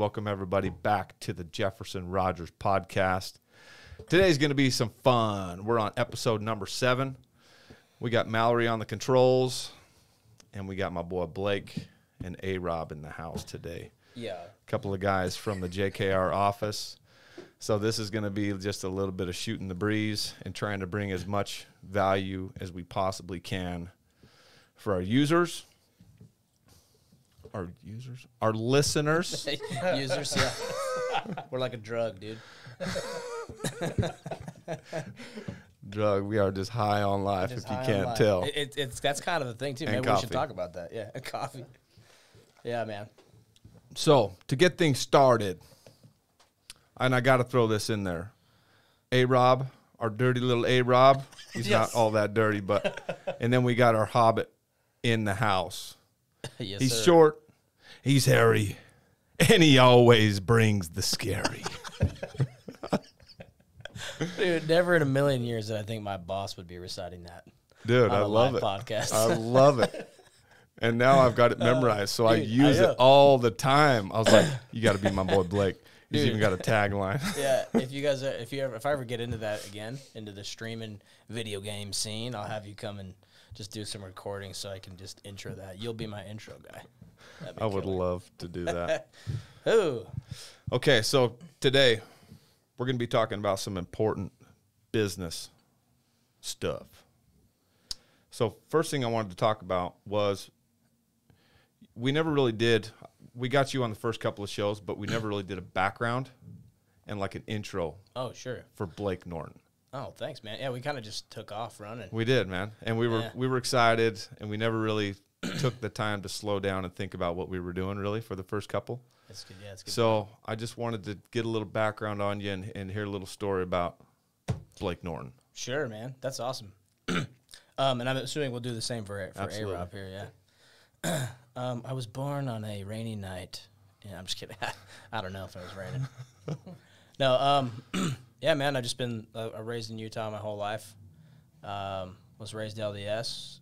welcome everybody back to the JeffersonKRogers podcast. Today's going to be some fun. We're on episode number 7. We got Mallory on the controls, and we got my boy Blake and A-Rob in the house today. Yeah. A couple of guys from the JKR office. So this is going to be just a little bit of shooting the breeze and trying to bring as much value as we possibly can for our users. Our listeners. Users, yeah. We're like a drug, dude. Drug. We are just high on life, Just if you high on can't life. tell. That's kind of the thing, too. And Maybe coffee. we should talk about that. Yeah, coffee. Yeah, man. So to get things started, and I got to throw this in there, A-Rob, our dirty little A-Rob. He's Yes. not all that dirty, but and then we got our Hobbit in the house. Yes, He's sir. short, he's hairy, and he always brings the scary. Dude, never in a million years did I think my boss would be reciting that. Dude, on I a love live it. podcast. I love it. And now I've got it memorized, so I dude, use I know. it all the time. I was like, you got to be my boy Blake. He's Dude. even got a tagline. Yeah, if I ever get into that again, into the streaming video game scene, I'll have you come and just do some recording so I can just intro that. You'll be my intro guy. That'd be I would killer. love to do that. Ooh. Okay, so today we're going to be talking about some important business stuff. So first thing I wanted to talk about was we never really did. We got you on the first couple of shows, but we never really did a background and like an intro Oh, sure. for Blake Norton. Oh, thanks, man. Yeah, we kind of just took off running. We did, man, and we Yeah. were excited, and we never really took the time to slow down and think about what we were doing really for the first couple. That's good. Yeah, it's good. So I just wanted to get a little background on you and hear a little story about Blake Norton. Sure, man. That's awesome. And I'm assuming we'll do the same for Absolutely. A-Rob here, yeah. I was born on a rainy night. Yeah, I'm just kidding. I don't know if it was raining. No, yeah, man, I've just been raised in Utah my whole life. Was raised LDS.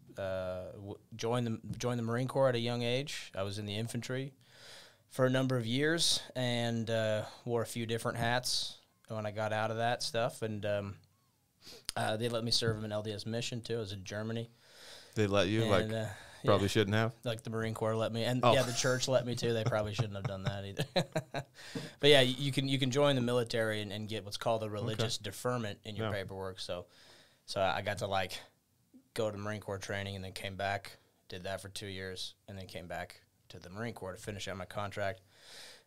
Joined the Marine Corps at a young age. I was in the infantry for a number of years and wore a few different hats when I got out of that stuff. And they let me serve in an LDS mission, too. I was in Germany. They let you, And, like, probably yeah. shouldn't have. Like the Marine Corps let me, and Oh. yeah, the church let me too. They probably shouldn't have done that either. But yeah, you can join the military and get what's called a religious deferment in your Yeah. paperwork. So I got to like go to Marine Corps training and then came back, did that for 2 years, and then came back to the Marine Corps to finish out my contract.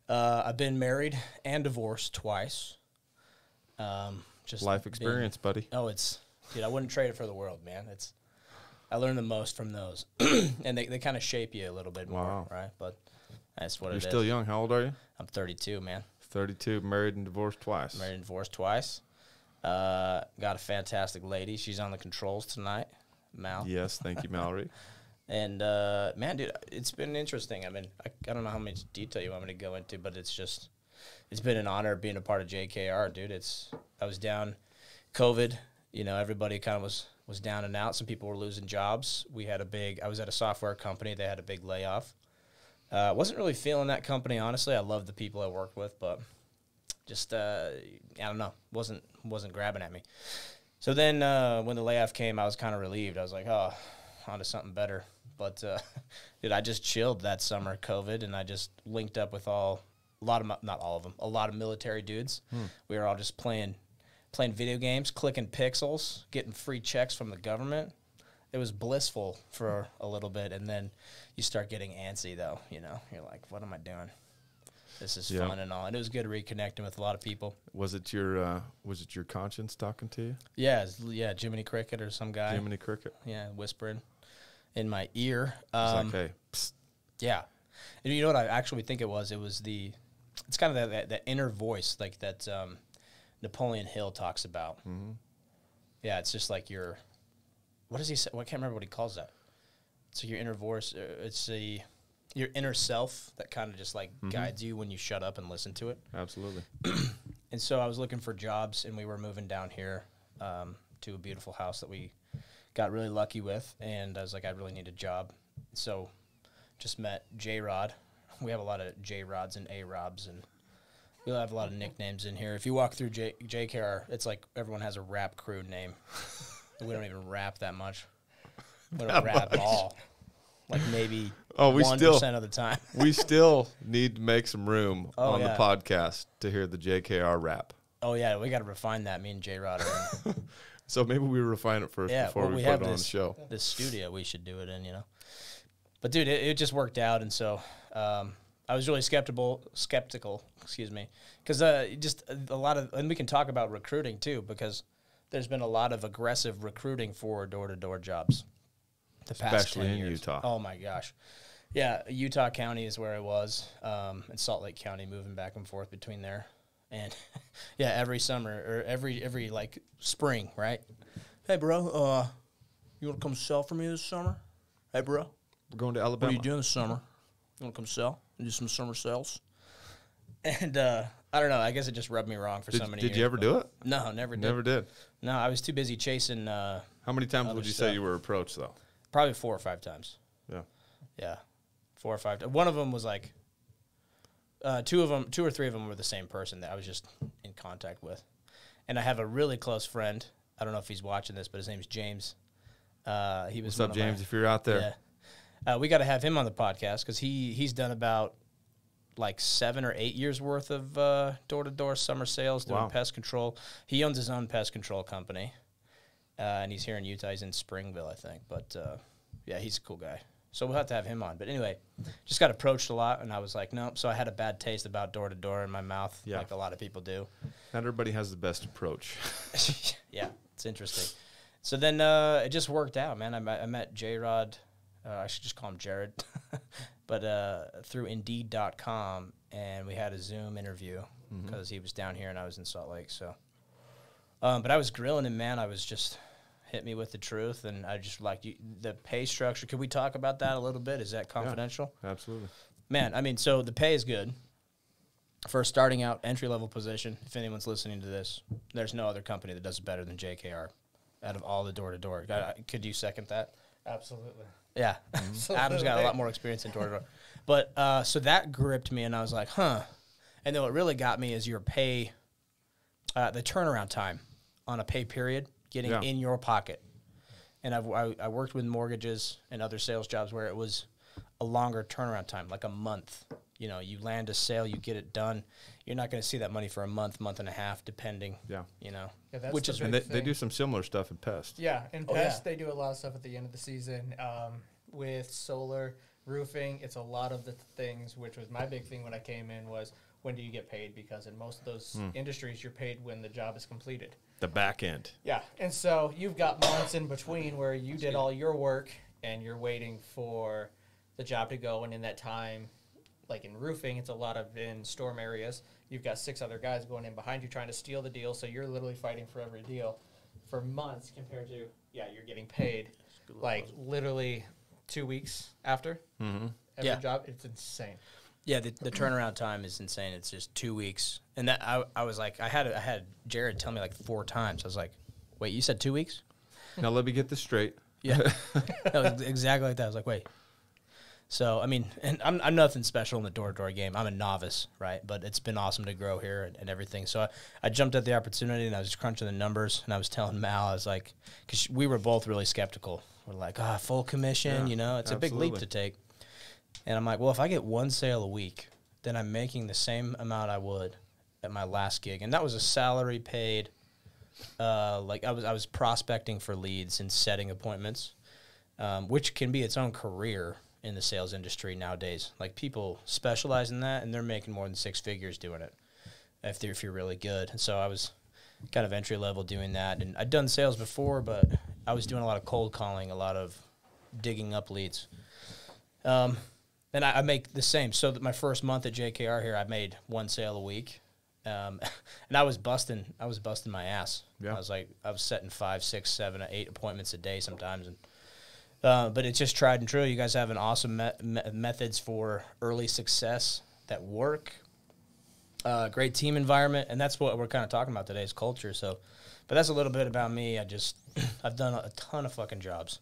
I've been married and divorced twice. Just Life been- experience, buddy. Oh, dude, I wouldn't trade it for the world, man. I learned the most from those, and they kind of shape you a little bit more, Wow. right? But that's what You're it is. still young. How old are you? I'm 32, man. 32, married and divorced twice. Married and divorced twice. Got a fantastic lady. She's on the controls tonight, Mal. Yes, thank you, Mallory. And, man, dude, it's been interesting. I mean, I don't know how much detail you want me to go into, but it's been an honor being a part of JKR, dude. I was down COVID. You know, everybody kind of was down and out. Some people were losing jobs. I was at a software company. They had a big layoff. Wasn't really feeling that company, honestly. I love the people I worked with, but just, I don't know, wasn't grabbing at me. So then when the layoff came, I was kind of relieved. I was like, oh, on to something better. But, dude, I just chilled that summer, COVID, and I just linked up with a lot of military dudes. We were all just playing video games, clicking pixels, getting free checks from the government. It was blissful for a little bit, and then you start getting antsy, though, you know. You're like, what am I doing? This is fun and all. And it was good reconnecting with a lot of people. Was it your conscience talking to you? Yeah, Jiminy Cricket or some guy. Jiminy Cricket? Yeah, whispering in my ear. It's like, hey, psst. Yeah. And you know what I actually think it was? It's kind of that inner voice, like that Napoleon Hill talks about. Mm-hmm. Yeah, it's just like what does he say? Well, I can't remember what he calls that. It's your inner voice. Your inner self that kind of just like guides you when you shut up and listen to it. Absolutely. And so I was looking for jobs, and we were moving down here to a beautiful house that we got really lucky with. And I was like, I really need a job. So just met J-Rod, we have a lot of J-Rods and A-Robs, and we'll have a lot of nicknames in here. If you walk through JKR, it's like everyone has a rap crew name. We don't even rap that much. We don't rap at all. Like maybe 1% of the time. We still need to make some room on yeah. the podcast to hear the JKR rap. Oh, yeah, we got to refine that, me and J-Rod are in. So maybe we refine it first before we put it on the show. This studio we should do it in, you know. But, dude, it just worked out, and so I was really skeptical, excuse me, because just a lot of – and we can talk about recruiting, too, because there's been a lot of aggressive recruiting for door-to-door jobs the past 10 years. Especially in Utah. Oh, my gosh. Yeah, Utah County is where I was, and Salt Lake County, moving back and forth between there. And, yeah, every summer or every like, spring, right? Hey, bro, you want to come sell for me this summer? Hey, bro. We're going to Alabama. What are you doing this summer? You want to come sell and do some summer sales? And I don't know. I guess it just rubbed me wrong for so many years. Did you ever do it? No, never did. Never did. No, I was too busy chasing. How many times would you say you were approached, though? Probably 4 or 5 times. Yeah. Yeah, 4 or 5 times. One of them was like, 2 or 3 of them were the same person that I was just in contact with. And I have a really close friend. I don't know if he's watching this, but his name's James. He was. What's up, James? If you're out there. Yeah. We got to have him on the podcast because he's done about like 7 or 8 years worth of door-to-door summer sales doing pest control. He owns his own pest control company, and he's here in Utah. He's in Springville, I think. But, yeah, he's a cool guy. So we'll have to have him on. But anyway, just got approached a lot, and I was like, nope. So I had a bad taste about door-to-door in my mouth, like a lot of people do. Not everybody has the best approach. Yeah, it's interesting. So then it just worked out, man. I met J-Rod. I should just call him Jared. But through Indeed.com, and we had a Zoom interview because he was down here and I was in Salt Lake. So, but I was grilling him, man. I was just hit me with the truth, and I just like the pay structure. Could we talk about that a little bit? Is that confidential? Yeah, absolutely. Man, I mean, so the pay is good. For a starting out entry-level position, if anyone's listening to this, there's no other company that does it better than JKR out of all the door-to-door. Could you second that? Absolutely. Yeah. Adam's got a lot more experience in door-to-door. But so that gripped me, and I was like, huh. And then what really got me is your pay, the turnaround time on a pay period, getting in your pocket. And I worked with mortgages and other sales jobs where it was a longer turnaround time, like a month. You know, you land a sale, you get it done. You're not going to see that money for a month, month and a half, depending. Yeah. You know, that's which is and they do some similar stuff in pest. Yeah, in pest they do a lot of stuff at the end of the season with solar roofing. It's a lot of the things, which was my big thing when I came in was when do you get paid? Because in most of those industries, you're paid when the job is completed. The back end. Yeah, and so you've got months in between where you did all your work and you're waiting for the job to go, and in that time. Like in roofing, it's a lot of in storm areas. You've got 6 other guys going in behind you trying to steal the deal, so you're literally fighting for every deal for months compared to, you're getting paid like literally 2 weeks after every job. It's insane. Yeah, the turnaround time is insane. It's just 2 weeks. And that I was like, I had Jared tell me like 4 times. I was like, wait, you said 2 weeks? Now let me get this straight. Yeah. That was exactly like that. I was like, wait. So, I mean, and I'm nothing special in the door-to-door game. I'm a novice, right? But it's been awesome to grow here and everything. So I jumped at the opportunity, and I was just crunching the numbers, and I was telling Mal, I was like, because we were both really skeptical. We're like, full commission, you know, it's a big leap to take. And I'm like, well, if I get 1 sale a week, then I'm making the same amount I would at my last gig. And that was a salary paid, like I was prospecting for leads and setting appointments, which can be its own career in the sales industry nowadays. Like, people specialize in that, and they're making more than 6 figures doing it if you're really good. And so I was kind of entry level doing that, and I'd done sales before, but I was doing a lot of cold calling, a lot of digging up leads. And I make the same. So that my first month at JKR here, I made 1 sale a week, and I was busting my ass. I was setting 5, 6, 7, 8 appointments a day sometimes, and but it's just tried and true. You guys have an awesome methods for early success that work. Great team environment, and that's what we're kind of talking about today is culture. So, but that's a little bit about me. I've done a ton of fucking jobs,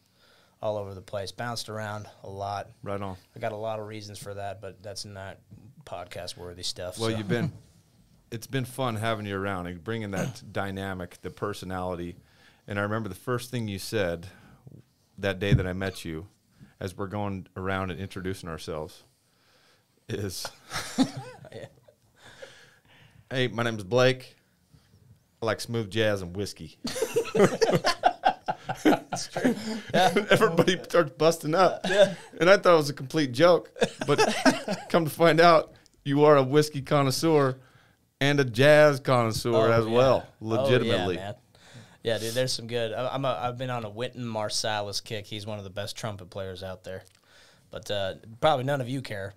all over the place, bounced around a lot. Right on. I got a lot of reasons for that, but that's not podcast-worthy stuff. Well, so. It's been fun having you around and bringing that dynamic, the personality. And I remember the first thing you said that day that I met you, as we're going around and introducing ourselves, is, Yeah. hey, my name is Blake. I like smooth jazz and whiskey. That's true. Yeah. Everybody starts busting up. Yeah. And I thought it was a complete joke. But come to find out, you are a whiskey connoisseur and a jazz connoisseur as well, legitimately. Oh, yeah, man. Yeah, dude, there's some good. I've been on a Wynton Marsalis kick. He's one of the best trumpet players out there. But probably none of you care.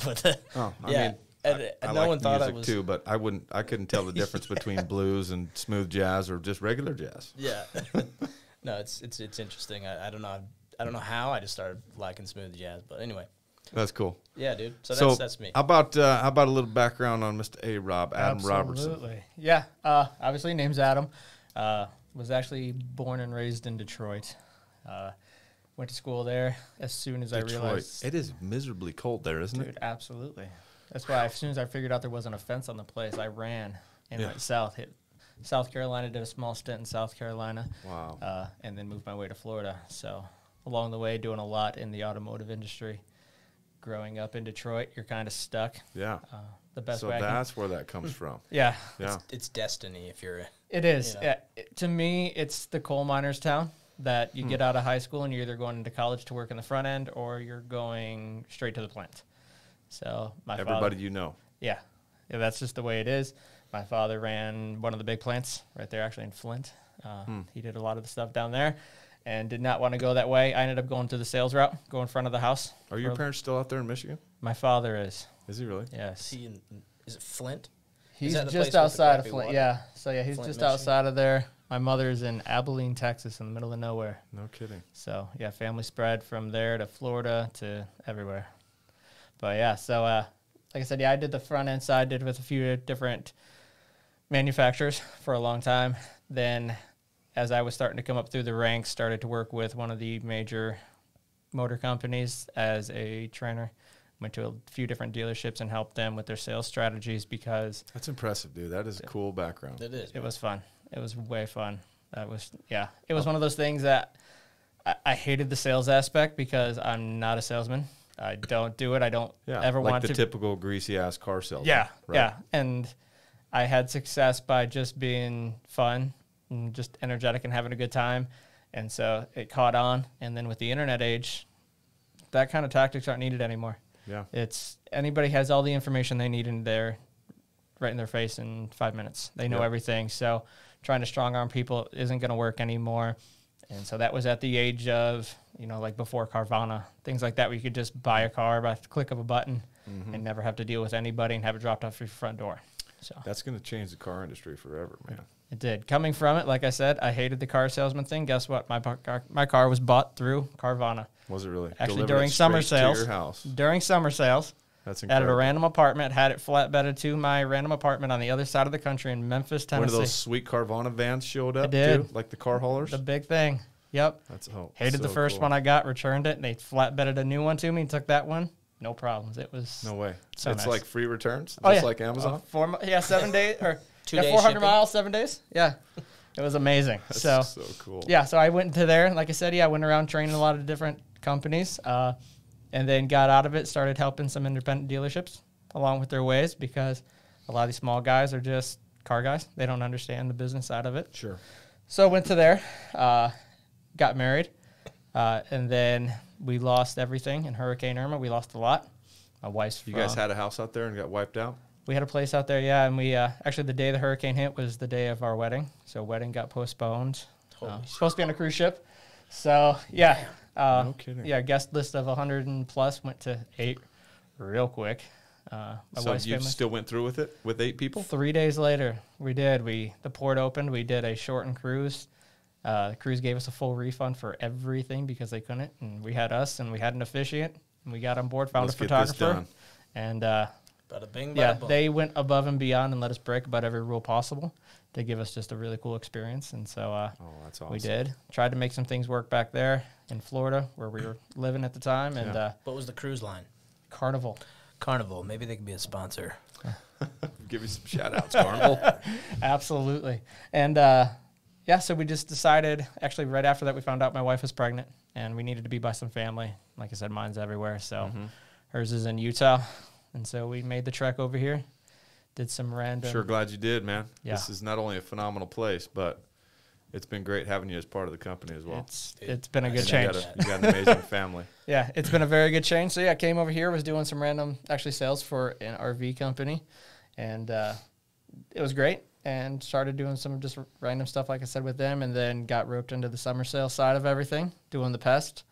But I yeah. mean, And I no like one thought music I was too, but I couldn't tell the difference between blues and smooth jazz or just regular jazz. Yeah. No, it's interesting. I don't know how I just started liking smooth jazz, but anyway. That's cool. Yeah, dude. So that's me. How about a little background on Mr. Adam Robertson? Absolutely. Yeah. Obviously, name's Adam. Was actually born and raised in Detroit. Went to school there as soon as I realized. It is miserably cold there, isn't Dude, it? absolutely. That's why as soon as I figured out there wasn't a fence on the place, I ran and went south. Hit South Carolina, did a small stint in South Carolina. Wow. And then moved my way to Florida. So along the way, doing a lot in the automotive industry. Growing up in Detroit, you're kind of stuck. Yeah. The best So way that's where that comes from. Yeah. Yeah. It's destiny if you're. It is. You know. Yeah, to me, it's the coal miner's town that you get out of high school and you're either going into college to work in the front end or you're going straight to the plant. So Everybody you know. Yeah, that's just the way it is. My father ran one of the big plants right there, actually in Flint. He did a lot of the stuff down there and did not want to go that way. I ended up going to the sales route, go in front of the house. Are your parents still out there in Michigan? My father is. Is he really? Yes. Is it Flint? He's that the place just with the outside of crappy Flint. water? Yeah. So, yeah, he's Flint, just Michigan? outside of there. My mother's in Abilene, Texas, in the middle of nowhere. No kidding. So, yeah, family spread from there to Florida to everywhere. But, yeah, so, like I said, yeah, I did the front end side, did with a few different manufacturers for a long time. Then, as I was starting to come up through the ranks, started to work with one of the major motor companies as a trainer. Went to a few different dealerships and helped them with their sales strategies because That's impressive, dude. That is a cool background. It is. it was fun. It was way fun. That was, yeah. It was one of those things that I hated the sales aspect because I'm not a salesman. I don't do it. I don't ever like want the to. typical greasy ass car salesman. Yeah, right? yeah. And I had success by just being fun and just energetic and having a good time. And so it caught on. And then with the internet age, that kind of tactics aren't needed anymore. Yeah. It's anybody has all the information they need in there, right in their face in 5 minutes. They know Yeah. everything. So trying to strong arm people isn't going to work anymore. And so that was at the age of, like before Carvana, things like that, where you could just buy a car by the click of a button and never have to deal with anybody and have it dropped off your front door. So That's going to change the car industry forever, man. it did. Coming from it, like I said, I hated the car salesman thing. Guess what? My car was bought through Carvana. Was it really? Actually, Delivered during it summer straight sales. to your house. During summer sales. That's At incredible. a random apartment, had it flatbedded to my random apartment on the other side of the country in Memphis, One Tennessee. of those sweet Carvana vans showed up, did. too? Like the car haulers? The big thing. Yep. That's Hated the so first cool. one I got, returned it, and they flatbedded a new one to me and took that one. No problems. It was No way. So it's nice. like free returns? Oh, Just yeah. like Amazon? 7 days or 2 days 400 shipping? miles, 7 days. Yeah. It was amazing. That's so so cool. yeah, so I went to there. Like I said, I went around training a lot of different companies, and then got out of it, started helping some independent dealerships along with their ways because a lot of these small guys are just car guys. They don't understand the business side of it. Sure. So I went to there, got married, and then we lost everything in Hurricane Irma. We lost a lot. My wife's You guys had a house out there and got wiped out? we had a place out there, yeah, and we actually the day the hurricane hit was the day of our wedding, so wedding got postponed. Supposed to be on a cruise ship, so yeah, No kidding. yeah. Guest list of 100 and plus went to 8 real quick. My So wife's you family. still went through with it with 8 people? 3 days later, we did. The port opened. We did a shortened cruise. The cruise gave us a full refund for everything because they couldn't, and we had us, and we had an officiant, and we got on board, found Let's a get this photographer, done. and Bada bing, bada Yeah, boom. they went above and beyond and let us break about every rule possible to give us just a really cool experience. And so Oh, that's awesome. we did. Tried to make some things work back there in Florida where we were living at the time. And What was the cruise line? Carnival. Carnival. Maybe they could be a sponsor. Give you some shout outs, Carnival. Absolutely. And so we just decided, actually right after that, we found out my wife was pregnant and we needed to be by some family. Like I said, mine's everywhere. So hers is in Utah. And so we made the trek over here, did some random. Sure glad you did, man. Yeah. This is not only a phenomenal place, but it's been great having you as part of the company as well. It's been a good And change. You got an amazing family. Yeah, it's been a very good change. So yeah, I came over here, was doing some random actually sales for an RV company, and it was great. And started doing some just random stuff, like I said, with them, and then got roped into the summer sale side of everything, doing the pest.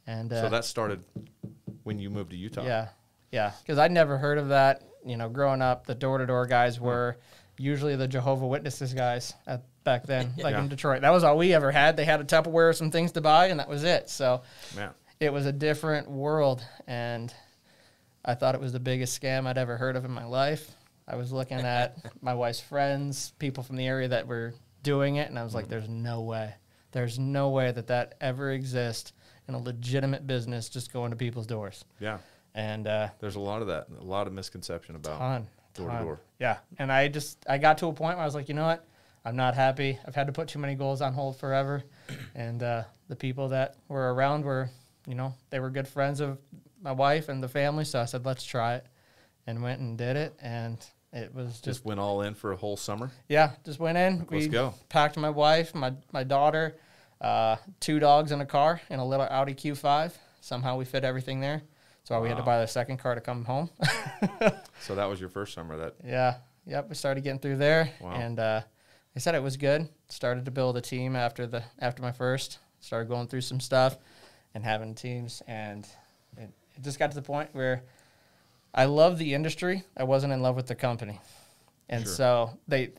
And So that started when you moved to Utah. yeah, because I'd never heard of that. You know, growing up, the door-to-door guys were usually the Jehovah Witnesses guys back then, like in Detroit. That was all we ever had. They had a Tupperware, some things to buy, and that was it. So it was a different world, and I thought it was the biggest scam I'd ever heard of in my life. I was looking at my wife's friends, people from the area that were doing it, and I was like, there's no way. There's no way that ever exists in a legitimate business just going to people's doors. Yeah. And there's a lot of that, a lot of misconception about door to door. Yeah. And I got to a point where I was like, you know what? I'm not happy. I've had to put too many goals on hold forever. And the people that were around were, you know, they were good friends of my wife and the family. So I said, let's try it, and went and did it. And it was just went all in for a whole summer. Yeah. Just went in. Let's go. Packed my wife, my daughter, 2 dogs in a car in a little Audi Q5. Somehow we fit everything there. So we had to buy the second car to come home. So that was your first summer. Yep. We started getting through there. Wow. And I said it was good. Started to build a team after my first. Started going through some stuff and having teams. And it just got to the point where I love the industry. I wasn't in love with the company. And so the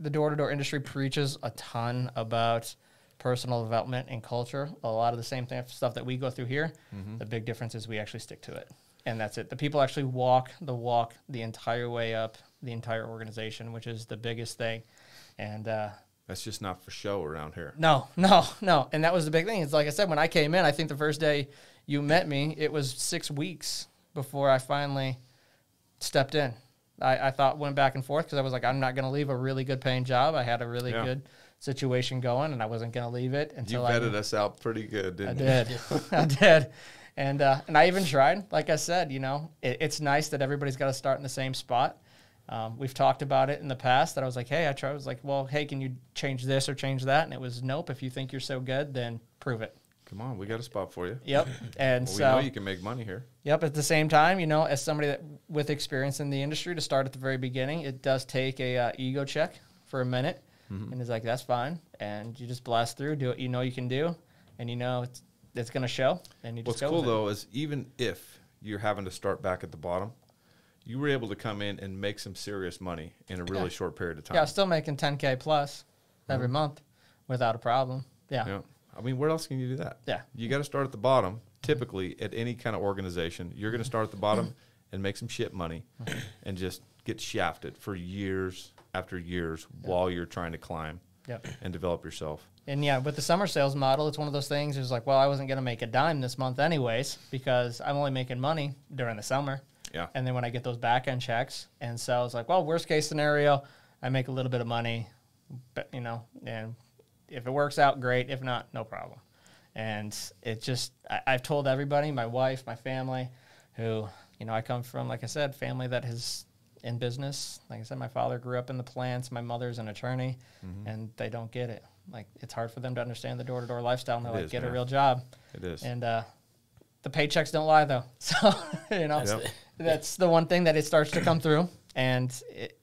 door-to-door industry preaches a ton about personal development and culture. A lot of the same stuff that we go through here. The big difference is we actually stick to it. And that's it. The people actually walk the entire way up the entire organization, which is the biggest thing. And that's just not for show around here. No. And that was the big thing. It's like I said, when I came in, I think the first day you met me, it was 6 weeks before I finally stepped in. I went back and forth because I was like, I'm not going to leave a really good paying job. I had a really good situation going, and I wasn't going to leave it until you vetted us out pretty good, didn't you? I did. And I even tried. Like I said, you know, it's nice that everybody's got to start in the same spot. We've talked about it in the past that I was like, hey, I was like, well, hey, can you change this or change that? And it was, nope, if you think you're so good, then prove it. Come on, we got a spot for you. Yep. And we know you can make money here. Yep. At the same time, you know, as somebody with experience in the industry, to start at the very beginning, it does take a ego check for a minute. And it's like, that's fine. And you just blast through, do what you know you can do, and you know it's going to show. And you just What's cool, though, is even if you're having to start back at the bottom, you were able to come in and make some serious money in a really short period of time. Yeah, still making $10K plus every month without a problem. Yeah. I mean, where else can you do that? Yeah. You got to start at the bottom. Typically, at any kind of organization, you're going to start at the bottom and make some shit money and just get shafted for years after years while you're trying to climb and develop yourself. And yeah, with the summer sales model, it's one of those things. It's like, well, I wasn't going to make a dime this month anyways because I'm only making money during the summer. Yeah. And then when I get those back end checks, and so I was like, well, worst case scenario, I make a little bit of money, but you know, and if it works out, great. If not, no problem. And it just, I've told everybody, my wife, my family, who, you know, I come from, like I said, family that is in business. Like I said, my father grew up in the plants. My mother's an attorney, and they don't get it. Like, it's hard for them to understand the door-to-door lifestyle, and they're like, get a real job. It is. And the paychecks don't lie, though. So, you know, that's the one thing that it starts to come through, and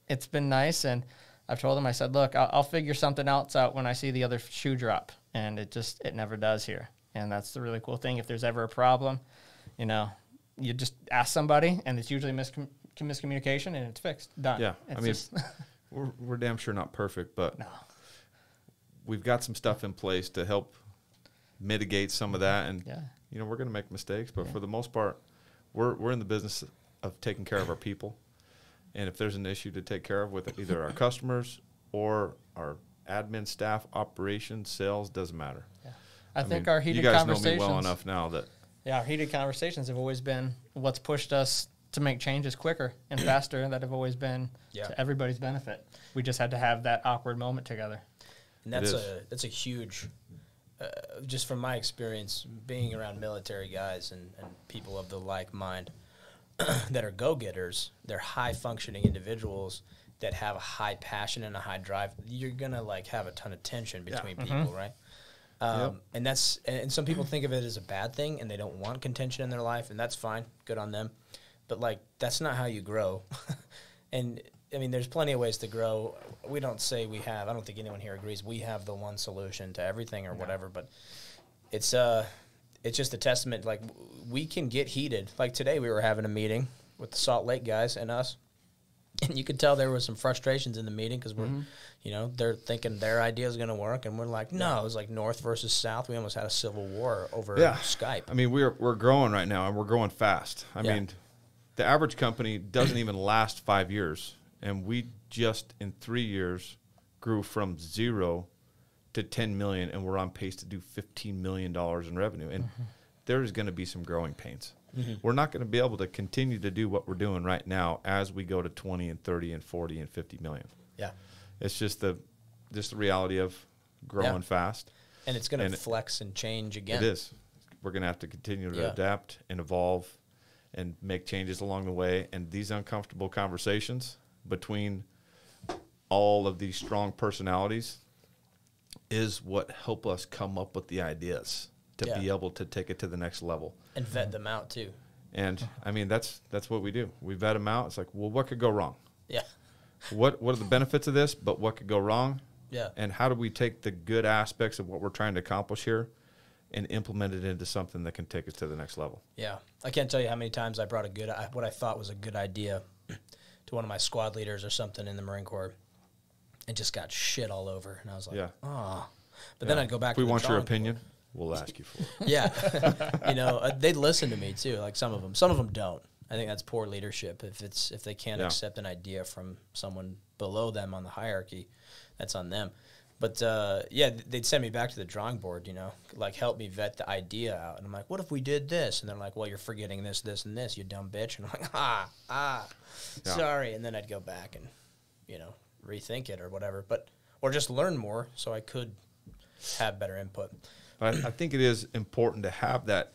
it's been nice. And I've told them, I said, look, I'll figure something else out when I see the other shoe drop, and it never does here. And that's the really cool thing. If there's ever a problem, you know, you just ask somebody, and it's usually miscommunication, and it's fixed. Done. Yeah. It's I mean, we're damn sure not perfect, but we've got some stuff in place to help mitigate some of that. And, you know, we're going to make mistakes, but for the most part, we're in the business of taking care of our people. And if there's an issue to take care of with either our customers or our admin staff, operations, sales, doesn't matter. Yeah. I think mean, our heated you guys conversations. know me well enough now that. Yeah, our heated conversations have always been what's pushed us to make changes quicker and faster. That have always been to everybody's benefit. We just had to have that awkward moment together. And that's a huge, just from my experience, being around military guys and people of the like mind that are go-getters, they're high-functioning individuals that have a high passion and a high drive. You're going to, like, have a ton of tension between people, right? And some people think of it as a bad thing, and they don't want contention in their life, and that's fine. Good on them. But, like, that's not how you grow. And, I mean, there's plenty of ways to grow. We don't say we have. I don't think anyone here agrees we have the one solution to everything or whatever, but it's just a testament. Like, we can get heated. Like, today we were having a meeting with the Salt Lake guys and us, and you could tell there was some frustrations in the meeting because we're, they're thinking their idea is going to work, and we're like, no, it was like North versus South. We almost had a civil war over Skype. I mean, we're growing right now, and we're growing fast. I mean, the average company doesn't even last 5 years, and we just in 3 years grew from 0 to 10 million, and we're on pace to do $15 million in revenue. And there's going to be some growing pains. We're not going to be able to continue to do what we're doing right now as we go to 20 and 30 and 40 and 50 million. Yeah. It's just the reality of growing fast. And it's going to flex and change again. It is. We're going to have to continue to adapt and evolve and make changes along the way. And these uncomfortable conversations between all of these strong personalities is what help us come up with the ideas to be able to take it to the next level. And vet them out, too. And, I mean, that's what we do. We vet them out. It's like, well, what could go wrong? Yeah. What are the benefits of this, but what could go wrong? Yeah. And how do we take the good aspects of what we're trying to accomplish here and implement it into something that can take us to the next level? Yeah. I can't tell you how many times I brought what I thought was a good idea to one of my squad leaders or something in the Marine Corps and just got shit all over. And I was like, oh. But then I'd go back if to we the want your drawing opinion, board. we'll ask you for it. Yeah. They'd listen to me too. Like some of them don't. I think that's poor leadership. If they can't accept an idea from someone below them on the hierarchy, that's on them. But they'd send me back to the drawing board, like help me vet the idea out. And I'm like, what if we did this? And they're like, well, you're forgetting this, this, and this, you dumb bitch. And I'm like, sorry. And then I'd go back and, rethink it or whatever. Or just learn more so I could have better input. But I think it is important to have that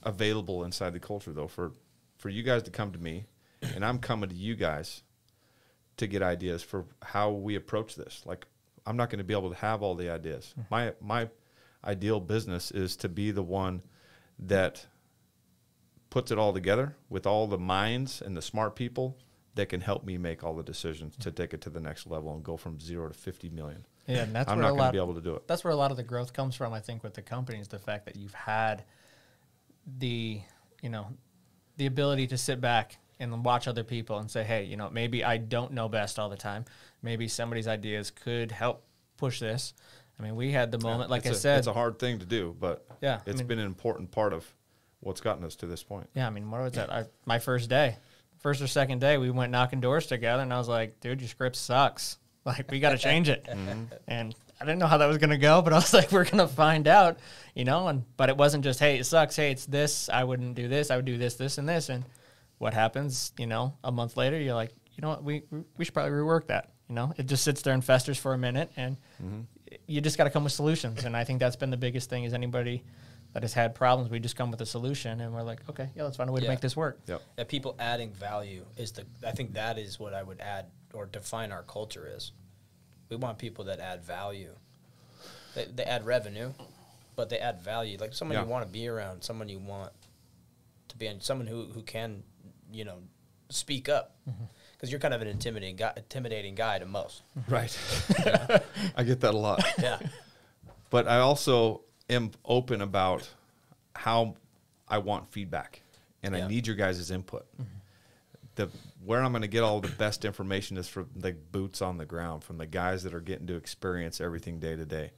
available inside the culture, though, for you guys to come to me, and I'm coming to you guys to get ideas for how we approach this. Like, I'm not going to be able to have all the ideas. My ideal business is to be the one that puts it all together with all the minds and the smart people that can help me make all the decisions to take it to the next level and go from 0 to 50 million. Yeah, and that's I'm not going to be able to do it. That's where a lot of the growth comes from, I think, with the companies, the fact that you've had the ability to sit back and watch other people and say, hey, maybe I don't know best all the time. Maybe somebody's ideas could help push this. I mean, we had the moment, like I said. It's a hard thing to do, but it's been an important part of what's gotten us to this point. Yeah, I mean, what was that? My first or second day, we went knocking doors together, and I was like, dude, your script sucks. Like, we got to change it. And I didn't know how that was going to go, but I was like, we're going to find out, but it wasn't just, hey, it sucks. Hey, it's this. I wouldn't do this. I would do this, this, and this. And what happens, a month later, you're like, you know what, we should probably rework that. It just sits there and festers for a minute, and you just got to come with solutions. And I think that's been the biggest thing is anybody that has had problems, we just come with a solution, and we're like, okay, let's find a way to make this work. Yep. That people adding value I think that is what I would add or define our culture is. We want people that add value. They add revenue, but they add value. Like someone you want to be around, someone you want to be, someone who can, speak up. Because you're kind of an intimidating guy to most. Right. I get that a lot. Yeah. But I also am open about how I want feedback, and I need your guys' input. Where I'm going to get all the best information is from the boots on the ground, from the guys that are getting to experience everything day to day.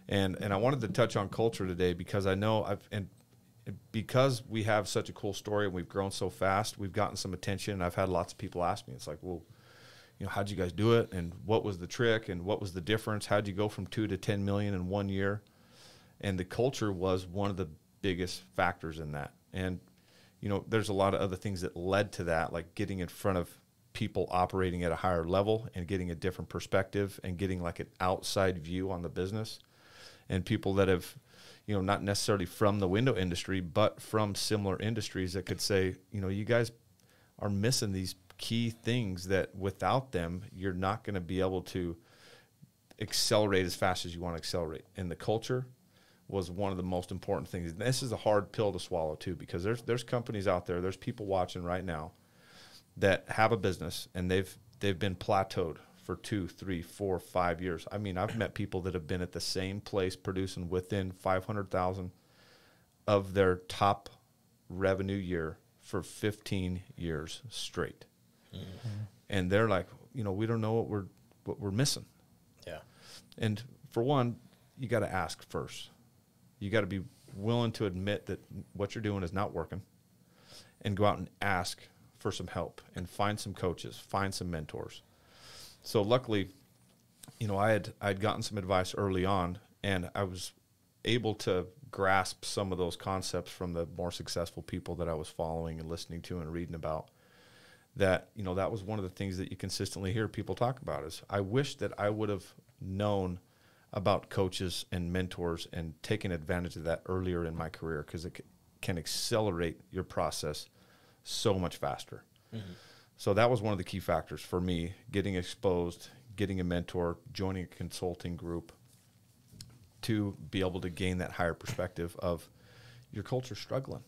And I wanted to touch on culture today because I know because we have such a cool story and we've grown so fast, we've gotten some attention. And I've had lots of people ask me, it's like, well, you know, how'd you guys do it? And what was the trick? And what was the difference? How'd you go from 2 to 10 million in 1 year? And the culture was one of the biggest factors in that. And, you know, there's a lot of other things that led to that, like getting in front of people operating at a higher level and getting a different perspective and getting like an outside view on the business. And people that have, you know, not necessarily from the window industry, but from similar industries that could say, you know, you guys are missing these key things that without them, you're not going to be able to accelerate as fast as you want to accelerate. And the culture was one of the most important things. And this is a hard pill to swallow too, because there's companies out there, there's people watching right now that have a business and they've been plateaued for 2, 3, 4, 5 years. I mean, I've met people that have been at the same place producing within 500,000 of their top revenue year for 15 years straight. Mm-hmm. And they're like, you know, we don't know what we're missing. Yeah. And for one, you got to ask first. You got to be willing to admit that what you're doing is not working and go out and ask for some help and find some coaches, find some mentors. So luckily, you know, I'd gotten some advice early on, and I was able to grasp some of those concepts from the more successful people that I was following and listening to and reading about. That, you know, that was one of the things that you consistently hear people talk about is, I wish that I would have known about coaches and mentors and taken advantage of that earlier in my career, because it can accelerate your process so much faster. Mm-hmm. So that was one of the key factors for me, getting exposed, getting a mentor, joining a consulting group to be able to gain that higher perspective of your culture struggling.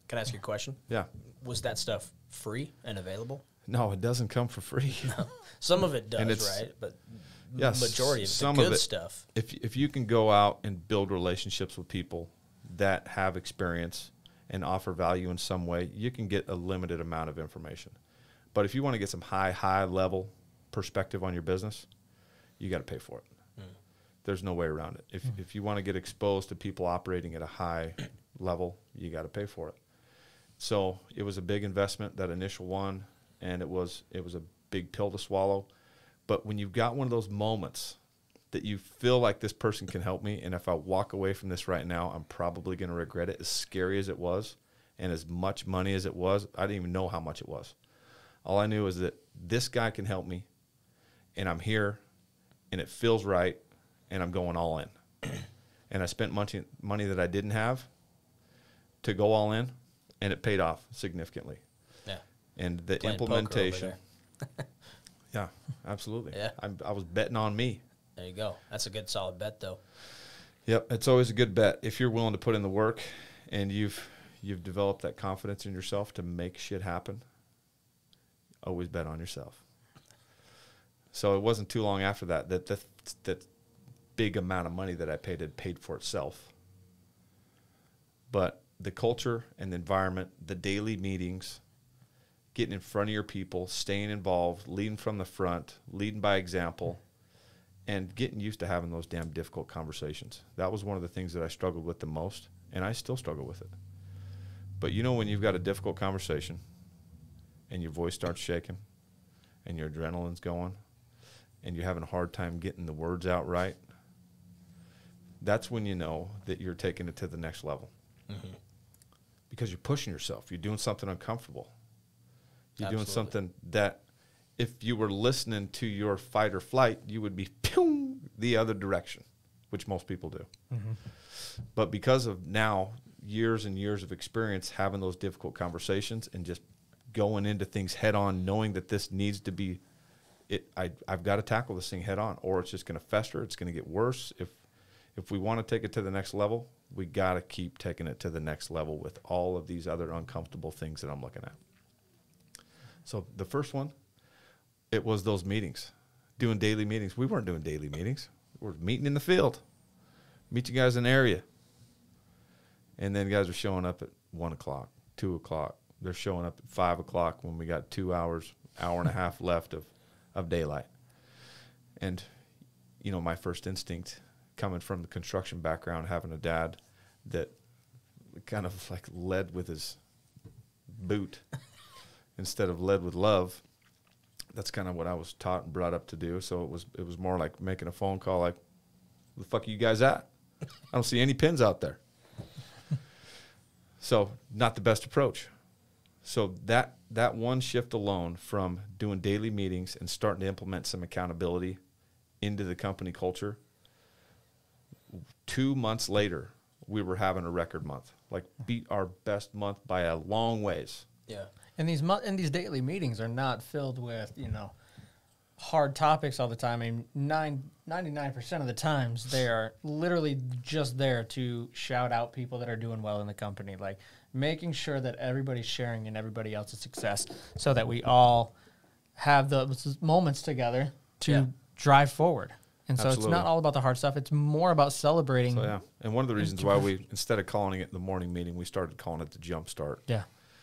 Can I ask you a question? Yeah. Was that stuff free and available? No, it doesn't come for free. No. Some of it does, right? But yes, majority of some the good of it, stuff. If you can go out and build relationships with people that have experience and offer value in some way, you can get a limited amount of information. But if you want to get some high level perspective on your business, you got to pay for it. There's no way around it. If you want to get exposed to people operating at a high level, you got to pay for it. So it was a big investment, that initial one, and it was a big pill to swallow. But when you've got one of those moments that you feel like this person can help me, and if I walk away from this right now, I'm probably going to regret it, as scary as it was and as much money as it was, I didn't even know how much it was. All I knew is that this guy can help me, and I'm here, and it feels right, and I'm going all in. And I spent money that I didn't have to go all in, and it paid off significantly. Yeah. And the Playing implementation. Yeah, absolutely. Yeah. I was betting on me. There you go. That's a good solid bet, though. Yep, it's always a good bet if you're willing to put in the work and you've developed that confidence in yourself to make shit happen. Always bet on yourself. So it wasn't too long after that big amount of money that I paid had paid for itself. But the culture and the environment, the daily meetings, getting in front of your people, staying involved, leading from the front, leading by example, and getting used to having those damn difficult conversations. That was one of the things that I struggled with the most, and I still struggle with it. But you know, when you've got a difficult conversation and your voice starts shaking and your adrenaline's going and you're having a hard time getting the words out right, that's when you know that you're taking it to the next level. Mm-hmm. Because you're pushing yourself. You're doing something uncomfortable. You're doing something that if you were listening to your fight or flight, you would be pew the other direction, which most people do. Mm-hmm. But because of now years and years of experience having those difficult conversations and just going into things head on, knowing that this needs to be, I've got to tackle this thing head on, or it's just going to fester. It's going to get worse. If we want to take it to the next level, we got to keep taking it to the next level with all of these other uncomfortable things that I'm looking at. So the first one, it was those meetings, doing daily meetings. We weren't doing daily meetings. We were meeting in the field. Meet you guys in the area. And then guys are showing up at 1 o'clock, 2 o'clock. They're showing up at 5 o'clock when we got 2 hours, hour and a half left of daylight. And, you know, my first instinct coming from the construction background, having a dad that kind of like led with his boot instead of led with love. That's kind of what I was taught and brought up to do. So it was more like making a phone call like, where the fuck are you guys at? I don't see any pins out there. So not the best approach. So that one shift alone, from doing daily meetings and starting to implement some accountability into the company culture, 2 months later, we were having a record month, like beat our best month by a long ways. Yeah. And these daily meetings are not filled with, hard topics all the time. I mean, 99% of the times they are literally just there to shout out people that are doing well in the company, like making sure that everybody's sharing in everybody else's success so that we all have those moments together to drive forward. And so Absolutely. it's not all about the hard stuff. It's more about celebrating. So, yeah. And one of the reasons why we, instead of calling it the morning meeting, we started calling it the jump start. Yeah.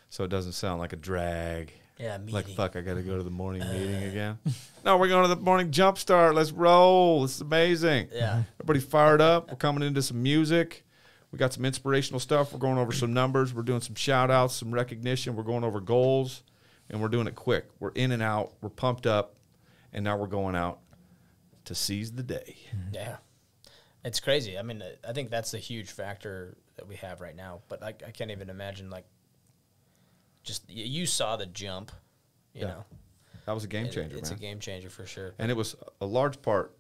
So it doesn't sound like a drag. Yeah, meeting. Like, fuck, I got to go to the morning meeting again. No, we're going to the morning jump start. Let's roll. This is amazing. Yeah. Everybody fired up. We're coming into some music. We got some inspirational stuff. We're going over some numbers. We're doing some shout outs, some recognition. We're going over goals, and we're doing it quick. We're in and out. We're pumped up, and now we're going out to seize the day. Yeah. It's crazy. I mean, I think that's the huge factor that we have right now. But I can't even imagine, like, just you saw the jump, you know. That was a game changer, It's man. a game changer for sure. And it was a large part,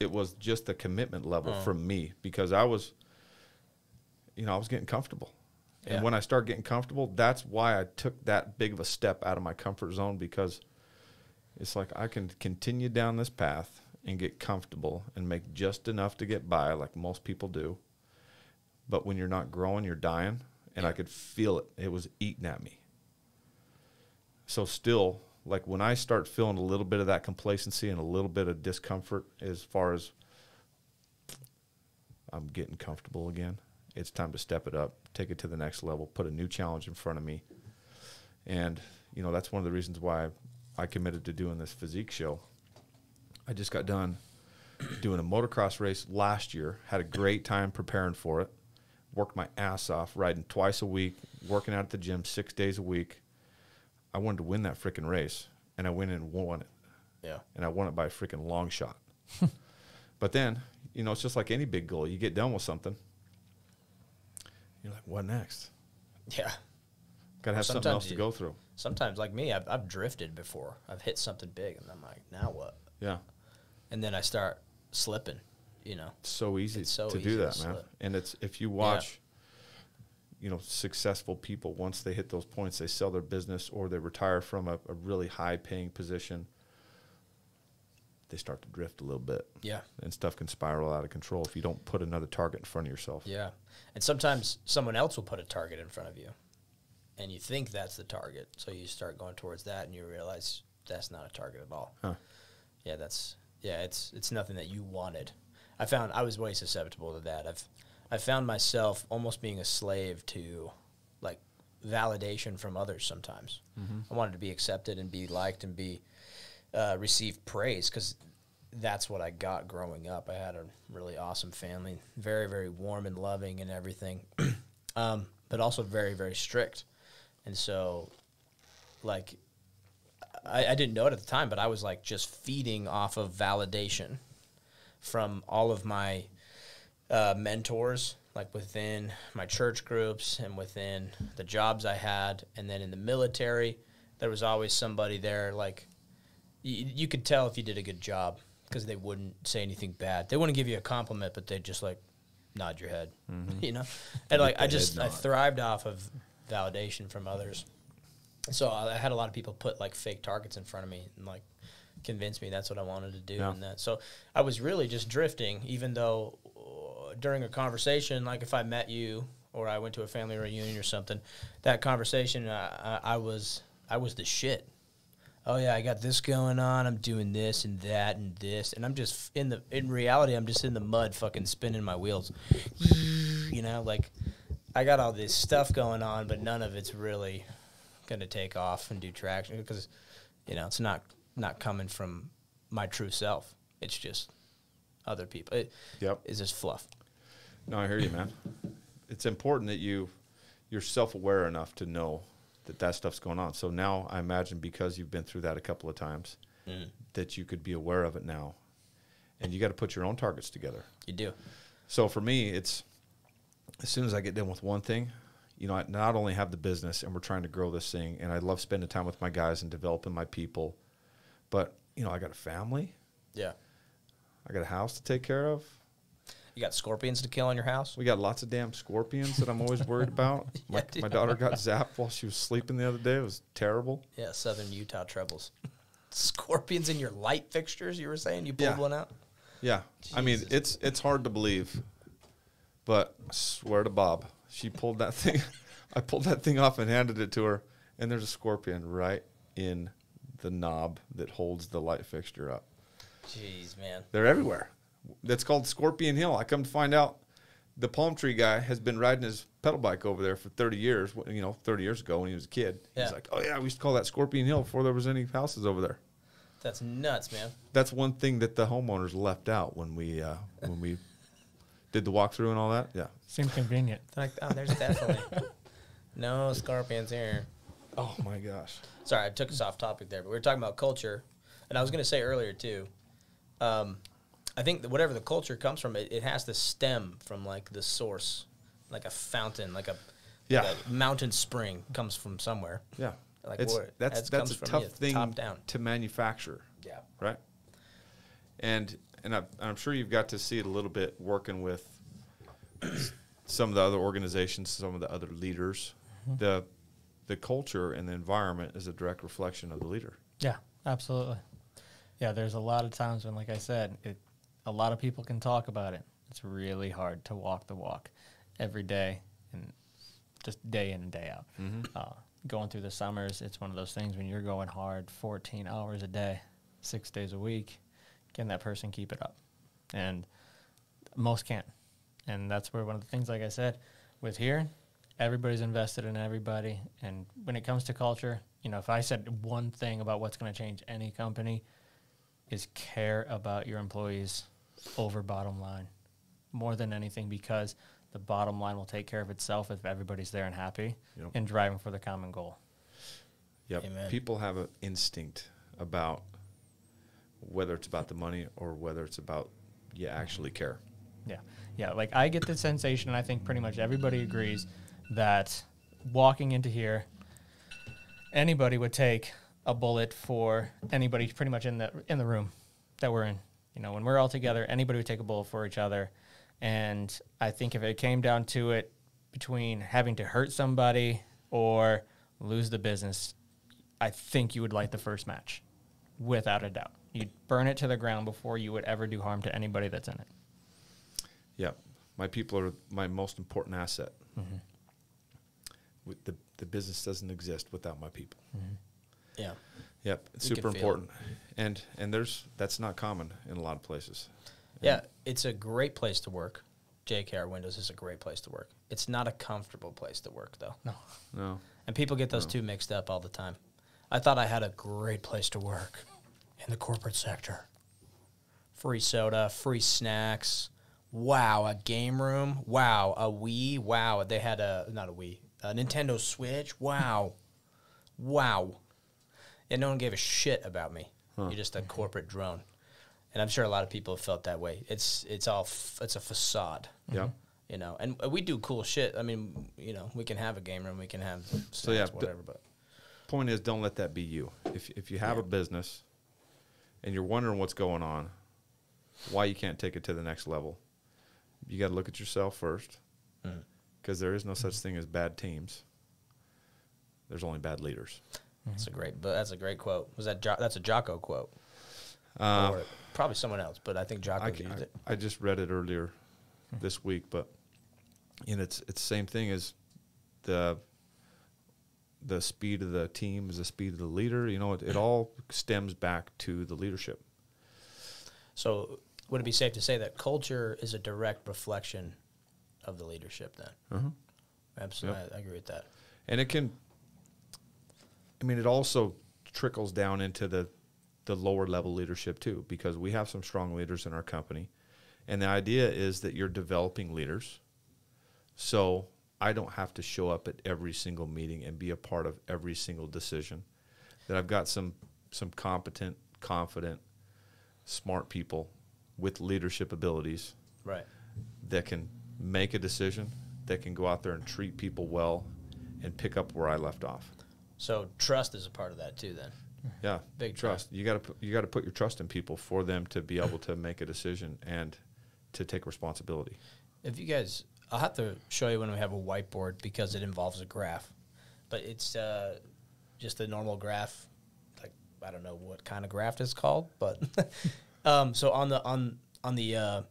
it was just the commitment level from me, because I was, I was getting comfortable. And when I started getting comfortable, that's why I took that big of a step out of my comfort zone, because it's like I can continue down this path and get comfortable and make just enough to get by, like most people do. But when you're not growing, you're dying. And I could feel it. It was eating at me. So still, like when I start feeling a little bit of that complacency and a little bit of discomfort as far as I'm getting comfortable again, it's time to step it up, take it to the next level, put a new challenge in front of me. And, that's one of the reasons why I committed to doing this physique show. I just got done doing a motocross race last year, had a great time preparing for it, worked my ass off, riding twice a week, working out at the gym 6 days a week. I wanted to win that freaking race, and I went in and won it. Yeah. And I won it by a freaking long shot. But then, it's just like any big goal. You get done with something, you're like, what next? Yeah. Got to have something else to go through. Sometimes, like me, I've drifted before. I've hit something big, and I'm like, now what? Yeah. And then I start slipping, It's so easy It's so to easy do to that, man. slip. And it's if you watch, successful people, once they hit those points, they sell their business or they retire from a really high-paying position, they start to drift a little bit. Yeah. And stuff can spiral out of control if you don't put another target in front of yourself. Yeah. And sometimes someone else will put a target in front of you, and you think that's the target, so you start going towards that, and you realize that's not a target at all. Huh. Yeah, it's nothing that you wanted. I was way susceptible to that. I found myself almost being a slave to, like, validation from others sometimes. I wanted to be accepted and be liked and be receive praise, because that's what I got growing up. I had a really awesome family, very, very warm and loving and everything, but also very, very strict. And so, like, I didn't know it at the time, but I was, like, just feeding off of validation from all of my mentors, like within my church groups and within the jobs I had. And then in the military, there was always somebody there, like, you could tell if you did a good job, because they wouldn't say anything bad. They wouldn't give you a compliment, but they'd just, like, nod your head, And, like, I thrived off of validation from others. So I had a lot of people put, like, fake targets in front of me and, like, convince me that's what I wanted to do. Yeah. And that. So I was really just drifting, even though during a conversation, like if I met you or I went to a family reunion or something, that conversation, I was the shit. Oh yeah, I got this going on. I'm doing this and that and this, and I'm just in reality, I'm just in the mud, fucking spinning my wheels. Like I got all this stuff going on, but none of it's really gonna take off and do traction, because it's not coming from my true self. It's just other people. It's just fluff. No, I hear you, man. It's important that you you're self-aware enough to know that stuff's going on. So now I imagine because you've been through that a couple of times that you could be aware of it now. And you got to put your own targets together. You do. So for me, it's as soon as I get done with one thing, you know, I not only have the business and we're trying to grow this thing, and I love spending time with my guys and developing my people, but, you know, I got a family. Yeah. I got a house to take care of. You got scorpions to kill in your house? We got lots of damn scorpions that I'm always worried about. My daughter got zapped while she was sleeping the other day. It was terrible. Yeah, southern Utah trebles. Scorpions in your light fixtures, you were saying? You pulled one out? Yeah. Jesus. I mean, it's hard to believe, but I swear to Bob, she pulled that thing. I pulled that thing off and handed it to her, and there's a scorpion right in the knob that holds the light fixture up. Jeez, man. They're everywhere. That's called Scorpion Hill. I come to find out the palm tree guy has been riding his pedal bike over there for 30 years, you know, 30 years ago when he was a kid. Yeah. He's like, oh, yeah, we used to call that Scorpion Hill before there was any houses over there. That's nuts, man. That's one thing that the homeowners left out when we did the walkthrough and all that. Yeah. Seems convenient. Like, oh, there's definitely no scorpions here. Oh, my gosh. Sorry, I took us off topic there, but we were talking about culture. And I was going to say earlier, too, I think that whatever the culture comes from, it has to stem from, like, the source, like a fountain, like a mountain spring comes from somewhere. Yeah. Like that's a tough thing to manufacture. Yeah. Right? And I'm sure you've got to see it a little bit working with some of the other organizations, some of the other leaders. Mm-hmm. The culture and the environment is a direct reflection of the leader. Yeah, absolutely. Yeah, there's a lot of times when, like I said, a lot of people can talk about it. It's really hard to walk the walk every day and just day in and day out. Mm-hmm. Going through the summers, it's one of those things when you're going hard 14 hours a day, 6 days a week, can that person keep it up? And most can't. And that's where one of the things, like I said, with here, everybody's invested in everybody. And when it comes to culture, you know, if I said one thing about what's going to change any company is care about your employees over bottom line more than anything, because the bottom line will take care of itself if everybody's there and happy and driving for the common goal. Yep. Amen. People have an instinct about whether it's about the money or whether it's about you actually care. Yeah. Yeah. Like I get the sensation, and I think pretty much everybody agrees that walking into here, anybody would take a bullet for anybody pretty much in the room that we're in. You know, when we're all together, anybody would take a bullet for each other. And I think if it came down to it, between having to hurt somebody or lose the business, I think you would light the first match, without a doubt. You'd burn it to the ground before you would ever do harm to anybody that's in it. Yeah. My people are my most important asset. Mm-hmm. The business doesn't exist without my people. Mm-hmm. Yeah. Yep. It's super important. And that's not common in a lot of places. Yeah, it's a great place to work. JKR Windows is a great place to work. It's not a comfortable place to work, though. No. And people get those two mixed up all the time. I thought I had a great place to work in the corporate sector. Free soda, free snacks. Wow, a game room. Wow, a Wii. Wow, they had a Nintendo Switch. Wow. Wow. And no one gave a shit about me. You're just a corporate drone. And I'm sure a lot of people have felt that way. It's a facade. Yeah. You know, and we do cool shit. I mean, you know, we can have a game room, we can have snacks, whatever. But point is, don't let that be you. If you have a business and you're wondering what's going on, why you can't take it to the next level, you got to look at yourself first, because there is no such thing as bad teams. There's only bad leaders. That's a great quote. That's a Jocko quote? Or probably someone else, but I think Jocko used it. I just read it earlier this week, but it's the same thing as the speed of the team is the speed of the leader. You know, it all stems back to the leadership. So would it be safe to say that culture is a direct reflection of the leadership then? Uh-huh. Absolutely. Yep. I agree with that. And it also trickles down into the lower level leadership too, because we have some strong leaders in our company. And the idea is that you're developing leaders. So I don't have to show up at every single meeting and be a part of every single decision. That I've got some competent, confident, smart people with leadership abilities, Right. that can make a decision, that can go out there and treat people well and pick up where I left off. So trust is a part of that too then. Yeah, Big trust. You got to put your trust in people for them to be able to make a decision and to take responsibility. If you guys, I'll have to show you when we have a whiteboard because it involves a graph, but it's just a normal graph. Like, I don't know what kind of graph it's called, but so on the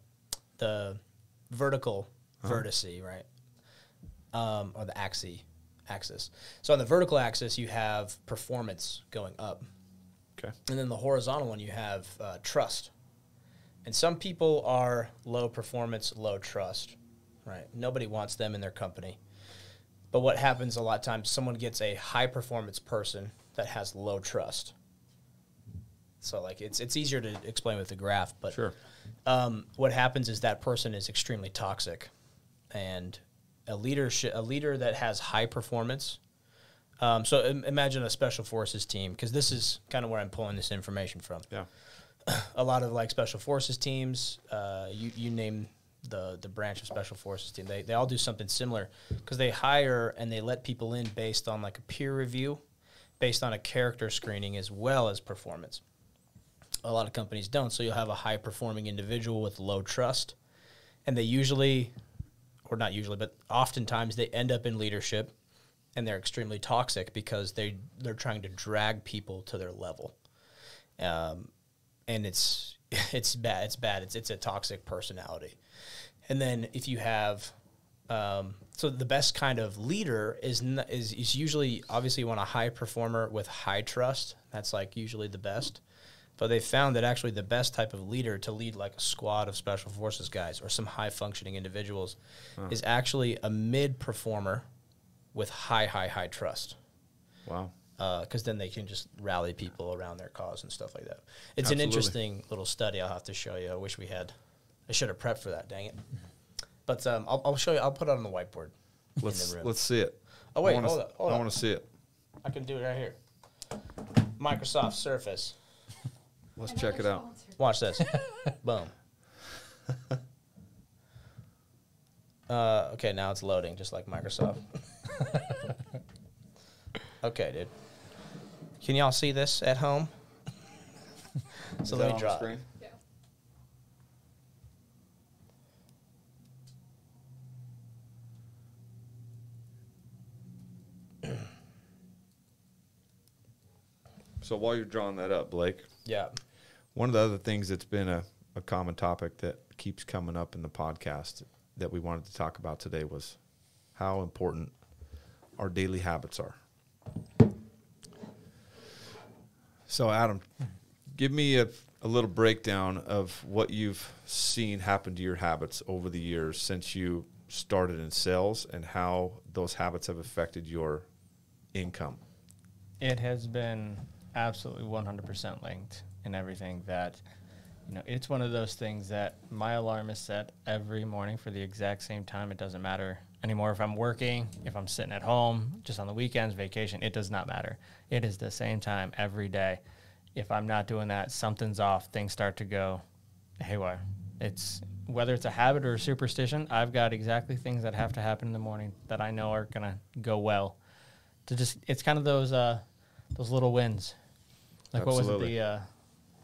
vertical vertice, right, or the axis. So on the vertical axis, you have performance going up. Okay. And then the horizontal one, you have trust. And some people are low performance, low trust, right? Nobody wants them in their company. But what happens a lot of times, someone gets a high performance person that has low trust. So like it's easier to explain with the graph, but Sure. What happens is that person is extremely toxic, and a leader that has high performance. So imagine a special forces team, because this is kind of where I'm pulling this information from. Yeah. A lot of like special forces teams, you name the branch of special forces team, they all do something similar, because they hire and they let people in based on like a peer review, based on a character screening as well as performance. A lot of companies don't, so you'll have a high performing individual with low trust, and they usually, or not usually, but oftentimes they end up in leadership, and they're extremely toxic because they're trying to drag people to their level. And it's bad. It's a toxic personality. And then if you have, so the best kind of leader is usually, obviously you want a high performer with high trust. That's like usually the best. But they found that actually the best type of leader to lead like a squad of special forces guys or some high functioning individuals is actually a mid performer with high trust. Wow. Because then they can just rally people around their cause and stuff like that. It's Absolutely. an interesting little study I'll have to show you. I should have prepped for that, dang it. But I'll show you. I'll put it on the whiteboard in the room. Let's see it. Oh, wait, I hold on. want to see it. I can do it right here. Microsoft Surface. Let's check it out. Watch this. Boom. Okay, now it's loading, just like Microsoft. Okay, dude. Can y'all see this at home? So let me draw. Screen? Yeah. So while you're drawing that up, Blake, Yeah. one of the other things that's been a common topic that keeps coming up in the podcast that we wanted to talk about today was how important our daily habits are. So, Adam, give me a little breakdown of what you've seen happen to your habits over the years since you started in sales and how those habits have affected your income. It has been absolutely 100% linked in everything. That, it's one of those things that my alarm is set every morning for the exact same time. It doesn't matter anymore if I'm working, if I'm sitting at home, just on the weekends, vacation. It does not matter. It is the same time every day. If I'm not doing that, something's off. Things start to go haywire. It's whether it's a habit or a superstition. I've got exactly things that have to happen in the morning that I know are gonna go well. It's kind of those little wins. Like Absolutely. What was it?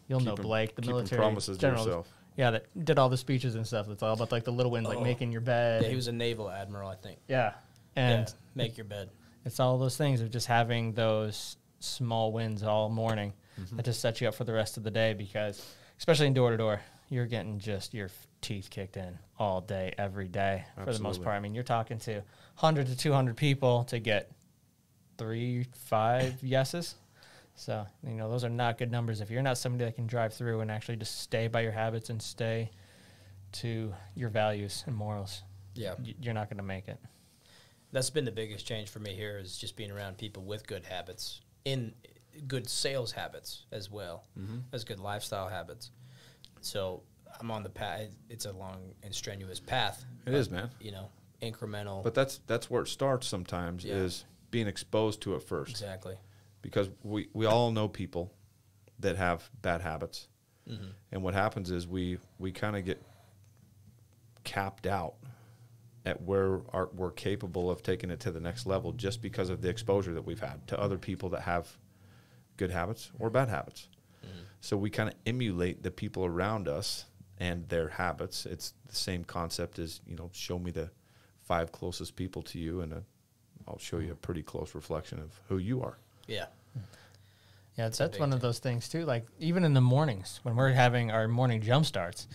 You'll know Blake, the military promises to general. yourself. Yeah, that did all the speeches and stuff. It's all about like the little wins, like making your bed. Yeah, he was a naval admiral, I think. Yeah, and Yeah, make your bed. it's all those things of just having those small wins all morning that just set you up for the rest of the day, because especially in door-to-door, you're getting just your teeth kicked in all day, every day for the most Absolutely. part. I mean, you're talking to 100 to 200 people to get 3-5 yeses. So, those are not good numbers. If you're not somebody that can drive through and actually just stay by your habits and stay to your values and morals, Yeah. you're not going to make it. That's been the biggest change for me here, is just being around people with good habits, in good sales habits as well as good lifestyle habits. So I'm on the path. It's a long and strenuous path. It is, man. incremental. But that's where it starts sometimes, is being exposed to it first. Exactly. Because we all know people that have bad habits. Mm-hmm. And what happens is we kind of get capped out at where we're capable of taking it to the next level just because of the exposure that we've had to other people that have good habits or bad habits. Mm-hmm. So we kind of emulate the people around us and their habits. It's the same concept as, show me the 5 closest people to you, and I'll show you a pretty close reflection of who you are. Yeah. Yeah, that's one of those things too. Like even in the mornings when we're having our morning jump starts,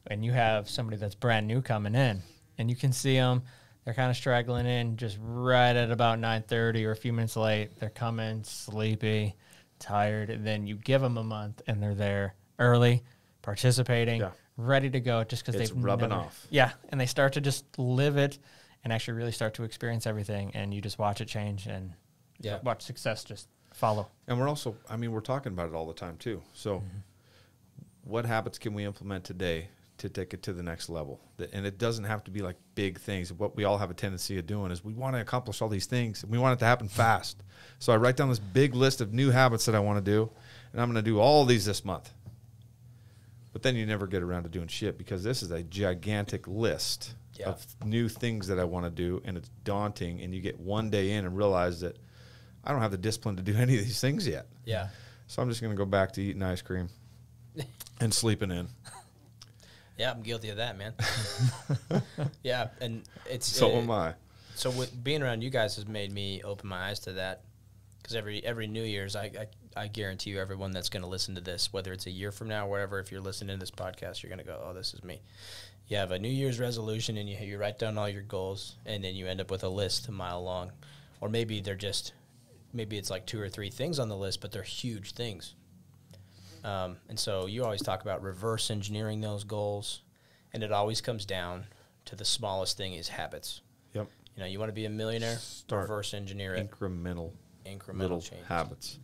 and you have somebody that's brand new coming in, and you can see them, they're kind of straggling in just right at about 9:30 or a few minutes late. They're coming sleepy, tired, and then you give them a month, and they're there early, participating, ready to go, just because they've rubbing off. Yeah, and they start to just live it, and actually really start to experience everything, and you just watch it change, and watch success just follow. And we're also, we're talking about it all the time too. So what habits can we implement today to take it to the next level? And it doesn't have to be like big things. What we all have a tendency of doing is we want to accomplish all these things, and we want it to happen fast. So I write down this big list of new habits that I want to do, and I'm going to do all these this month. But then you never get around to doing shit, because this is a gigantic list of new things that I want to do, and it's daunting, and you get one day in and realize that I don't have the discipline to do any of these things yet. Yeah. So I'm just going to go back to eating ice cream and sleeping in. Yeah, I'm guilty of that, man. Yeah, and it's... So am I. So being around you guys has made me open my eyes to that, because every New Year's, I guarantee you, everyone that's going to listen to this, whether it's a year from now or whatever, if you're listening to this podcast, you're going to go, oh, this is me. You have a New Year's resolution, and you write down all your goals, and then you end up with a list a mile long. Or maybe maybe it's like 2 or 3 things on the list, but they're huge things. And so you always talk about reverse engineering those goals, and it always comes down to the smallest thing is habits. Yep. You want to be a millionaire, reverse engineer it. Incremental Little changes. Habits.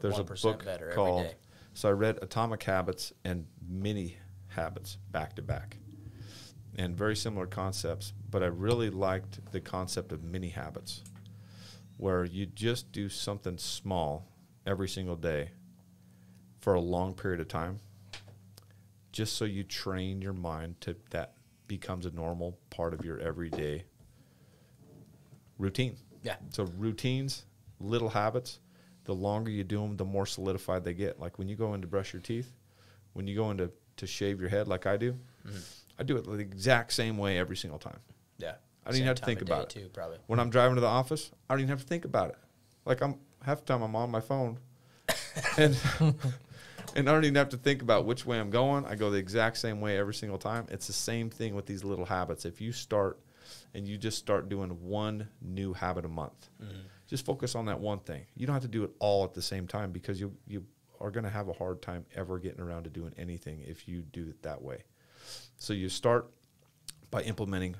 There's a 1% book better called, every day. so I read Atomic Habits and Mini Habits back to back. And very similar concepts, but I really liked the concept of mini habits, where you just do something small every single day for a long period of time, just so you train your mind to that becomes a normal part of your everyday routine. Yeah. So routines, little habits, the longer you do them, the more solidified they get. Like when you go in to brush your teeth, when you go in to shave your head like I do, I do it the exact same way every single time. Yeah. I don't even have to think about it. Too, probably. When I'm driving to the office, I don't even have to think about it. Like half the time I'm on my phone, and and I don't even have to think about which way I'm going. I go the exact same way every single time. It's the same thing with these little habits. If you start and you just start doing one new habit a month, just focus on that one thing. You don't have to do it all at the same time, because you are going to have a hard time ever getting around to doing anything if you do it that way. So you start by implementing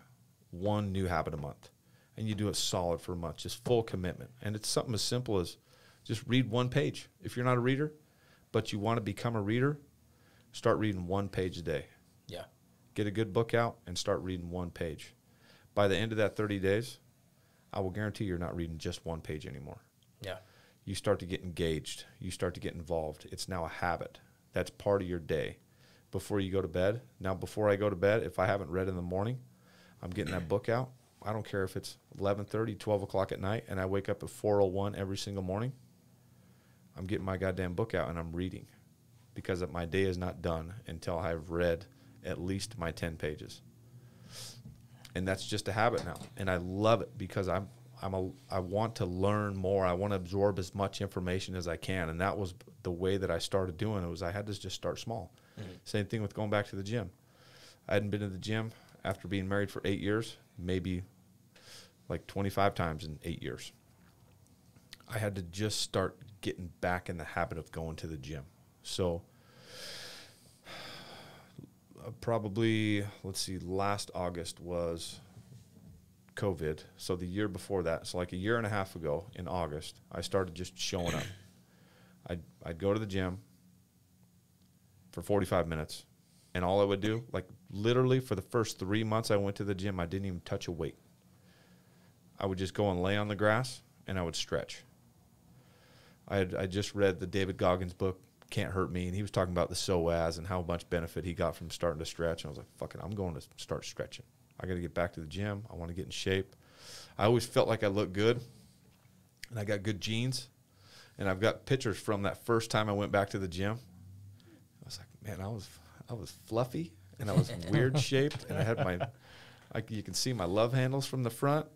one new habit a month, and you do it solid for a month, just full commitment. And it's something as simple as just read one page. If you're not a reader, but you want to become a reader, start reading 1 page a day. Yeah. Get a good book out and start reading 1 page. By the end of that 30 days, I will guarantee you're not reading just 1 page anymore. Yeah. You start to get engaged. You start to get involved. It's now a habit. That's part of your day. Before you go to bed, now before I go to bed, if I haven't read in the morning, I'm getting that book out. I don't care if it's 11:30, 12 o'clock at night, and I wake up at 4:01 every single morning. I'm getting my goddamn book out and I'm reading, because my day is not done until I've read at least my 10 pages. And that's just a habit now. And I love it, because I want to learn more. I want to absorb as much information as I can. And that was the way that I started doing it. Was I had to just start small. Same thing with going back to the gym. I hadn't been to the gym after being married for 8 years, maybe like 25 times in 8 years. I had to just start getting back in the habit of going to the gym. So probably, last August was COVID. So the year before that, so like a year and a half ago in August, I started just showing up. I'd go to the gym for 45 minutes, and all I would do, like literally for the first 3 months I went to the gym, I didn't even touch a weight. I would just go and lay on the grass, and I would stretch. I just read the David Goggins book, Can't Hurt Me, and he was talking about the psoas and how much benefit he got from starting to stretch. And I was like, fuck it, I'm going to start stretching. I got to get back to the gym. I want to get in shape. I always felt like I looked good, and I got good genes. And I've got pictures from that first time I went back to the gym. I was like, man, I was fluffy, and I was weird shaped, and I had you can see my love handles from the front.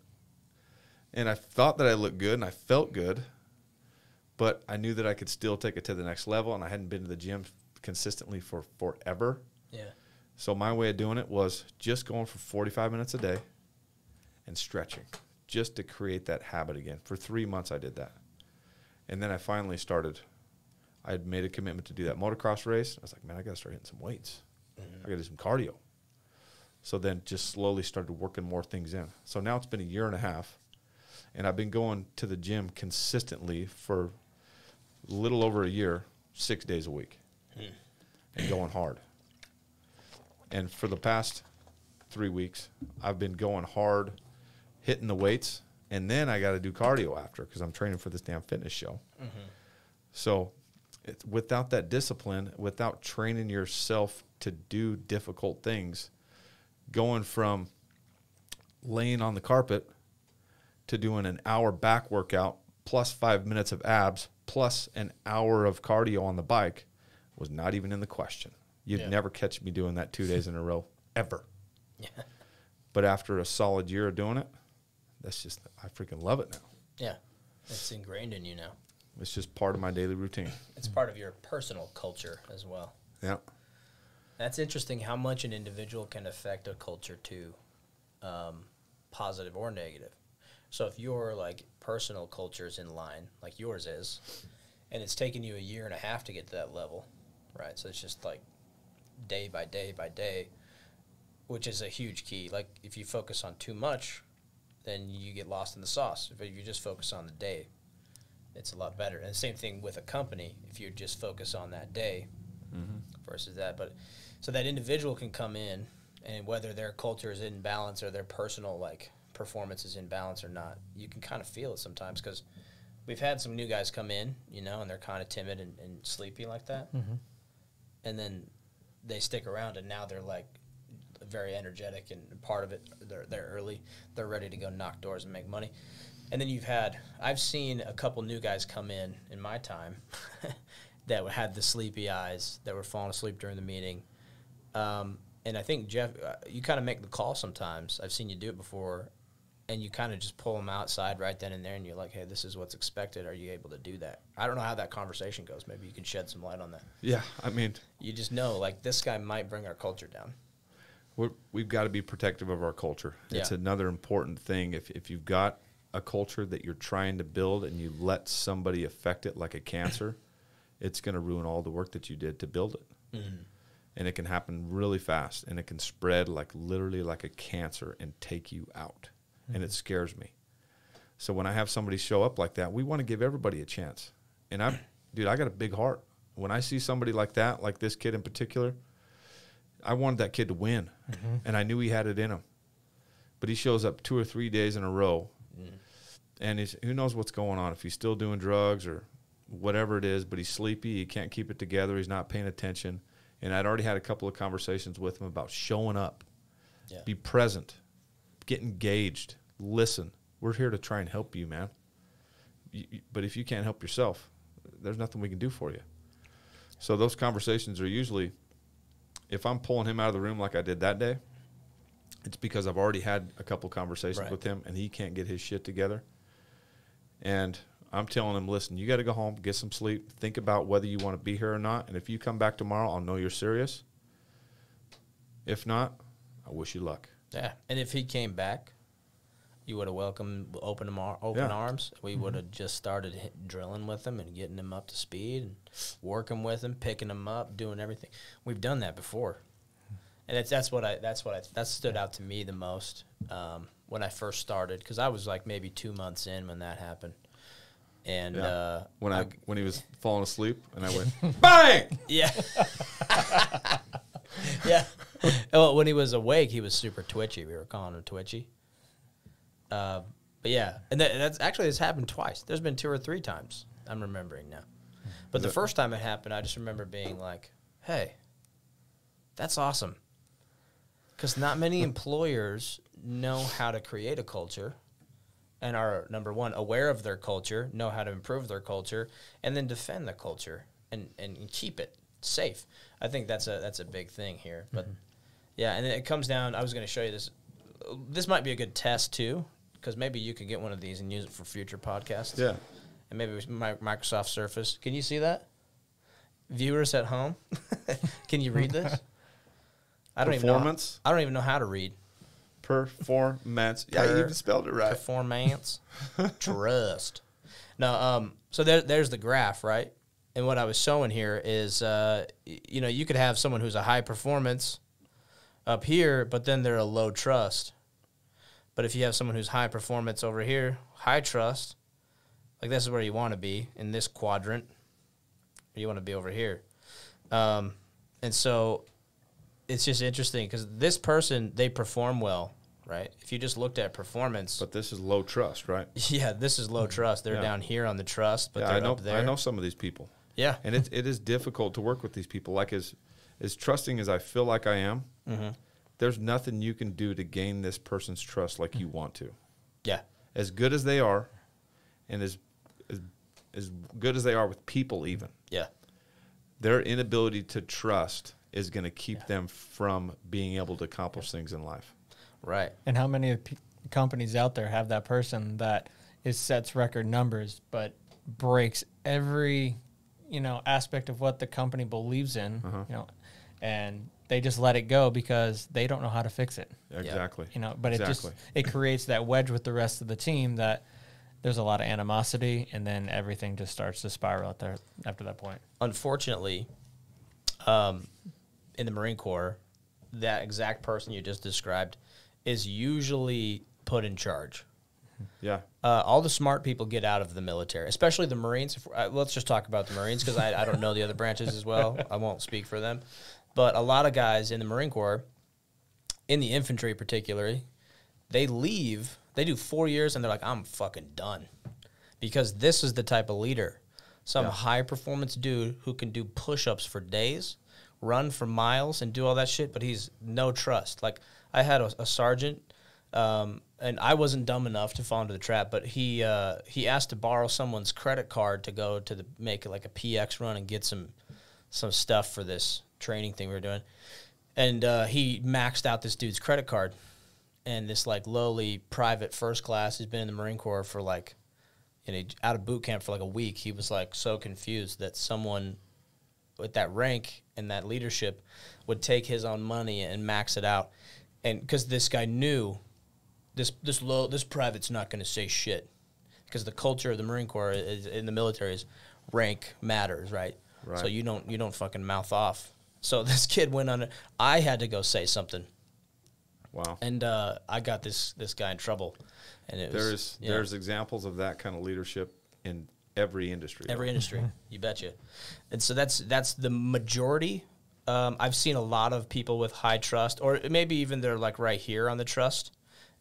And I thought that I looked good, and I felt good, but I knew that I could still take it to the next level, and I hadn't been to the gym consistently for forever. Yeah. So my way of doing it was just going for 45 minutes a day and stretching, just to create that habit again. For 3 months I did that. And then I finally started. I had made a commitment to do that motocross race. I was like, man, I got to start hitting some weights. I got to do some cardio. So then just slowly started working more things in. So now it's been a year and a half, and I've been going to the gym consistently for a little over a year, 6 days a week, and going hard. And for the past 3 weeks, I've been going hard, hitting the weights, and then I got to do cardio after because I'm training for this damn fitness show. So without that discipline, without training yourself to do difficult things, going from laying on the carpet to doing an hour back workout plus 5 minutes of abs plus an hour of cardio on the bike was not even in the question. You'd never catch me doing that 2 days in a row, ever. Yeah. But after a solid year of doing it, that's just, I freaking love it now. Yeah. It's ingrained in you now. It's just part of my daily routine. It's part of your personal culture as well. Yeah. That's interesting how much an individual can affect a culture to positive or negative. So if your like personal culture is in line, like yours is, and it's taken you a year and a half to get to that level, right? So it's just like day by day by day, which is a huge key. Like if you focus on too much, then you get lost in the sauce. If you just focus on the day, it's a lot better. And the same thing with a company, if you just focus on that day versus that. But so that individual can come in, and whether their culture is in balance or their personal like performance is in balance or not, you can kind of feel it sometimes because we've had some new guys come in, you know, and they're kind of timid and sleepy like that. And then they stick around, and now they're like very energetic and part of it. They're early. They're ready to go knock doors and make money. And then I've seen a couple new guys come in my time that had the sleepy eyes, that were falling asleep during the meeting. And I think, Jeff, you kind of make the call sometimes. I've seen you do it before, and you kind of just pull them outside right then and there, and you're like, hey, this is what's expected. Are you able to do that? I don't know how that conversation goes. Maybe you can shed some light on that. Yeah, I mean, you just know, like, this guy might bring our culture down. We've got to be protective of our culture. It's another important thing. If you've got a culture that you're trying to build and you let somebody affect it like a cancer, it's going to ruin all the work that you did to build it. And it can happen really fast, and it can spread like literally like a cancer and take you out. And it scares me. So when I have somebody show up like that, we want to give everybody a chance. And I got a big heart. When I see somebody like that, like this kid in particular, I wanted that kid to win, and I knew he had it in him. But he shows up 2 or 3 days in a row, and who knows what's going on, if he's still doing drugs or whatever it is, but he's sleepy, he can't keep it together, he's not paying attention. And I'd already had a couple of conversations with him about showing up, be present, get engaged, listen. We're here to try and help you, man. But if you can't help yourself, there's nothing we can do for you. So those conversations are usually, if I'm pulling him out of the room like I did that day, it's because I've already had a couple conversations with him, and he can't get his shit together. And I'm telling him, listen, you got to go home, get some sleep, think about whether you want to be here or not. And if you come back tomorrow, I'll know you're serious. If not, I wish you luck. Yeah, and if he came back, you would have welcomed open arms. We would have just started drilling with him and getting him up to speed and working with him, picking him up, doing everything. We've done that before, and that stood out to me the most when I first started, because I was like maybe 2 months in when that happened. And when he was falling asleep, and I went bang. Yeah. Yeah. Well, when he was awake, he was super twitchy. We were calling him twitchy. But But yeah, and that's actually, it's happened twice. There's been 2 or 3 times. I'm remembering now. But the first time it happened, I just remember being like, hey, that's awesome. Because not many employers know how to create a culture and are, number one, aware of their culture, know how to improve their culture, and then defend the culture and keep it safe. I think that's a big thing here. But, yeah, and it comes down, I was going to show you this. This might be a good test, too, because maybe you could get one of these and use it for future podcasts. Yeah. And maybe with Microsoft Surface. Can you see that? Viewers at home, can you read this? I don't even know how to read. Performance. Yeah, you even spelled it right. Performance. Trust. Now, so there's the graph, right? And what I was showing here is, you could have someone who's a high performance up here, but then they're a low trust. But if you have someone who's high performance over here, high trust, like this is where you want to be in this quadrant. You want to be over here. And so it's just interesting because this person, they perform well, right? If you just looked at performance. But this is low trust, right? Yeah, this is low trust. They're down here on the trust, but they're up there. I know some of these people. Yeah. And it is difficult to work with these people. Like as trusting as I feel like I am, there's nothing you can do to gain this person's trust like you want to. Yeah. As good as they are and as good as they are with people even. Yeah. Their inability to trust is going to keep them from being able to accomplish things in life. Right. And how many companies out there have that person that sets record numbers but breaks every, aspect of what the company believes in, and they just let it go because they don't know how to fix it. Exactly. But it creates that wedge with the rest of the team that there's a lot of animosity, and then everything just starts to spiral out there after that point. Unfortunately, in the Marine Corps, that exact person you just described is usually put in charge. Yeah. All the smart people get out of the military, especially the Marines. Let's just talk about the Marines because I don't know the other branches as well. I won't speak for them. But a lot of guys in the Marine Corps, in the infantry particularly, they leave. They do 4 years, and they're like, I'm fucking done. Because this is the type of leader. Some high-performance dude who can do push-ups for days, run for miles, and do all that shit, but he's no trust. Like, I had a sergeant, and I wasn't dumb enough to fall into the trap, but he asked to borrow someone's credit card to go to make like a PX run and get some stuff for this training thing we were doing. And he maxed out this dude's credit card. And this like lowly private first class, he's been in the Marine Corps for like, out of boot camp for like a week. He was like so confused that someone with that rank and that leadership would take his own money and max it out. And because this guy knew this private's not going to say shit, because the culture of the Marine Corps in the military is rank matters, right? So you don't fucking mouth off. So this kid went on it. I had to go say something. Wow. And I got this guy in trouble. And it was, there's examples of that kind of leadership in every industry. Every industry, you betcha. And so that's the majority. I've seen a lot of people with high trust, or maybe even they're like right here on the trust,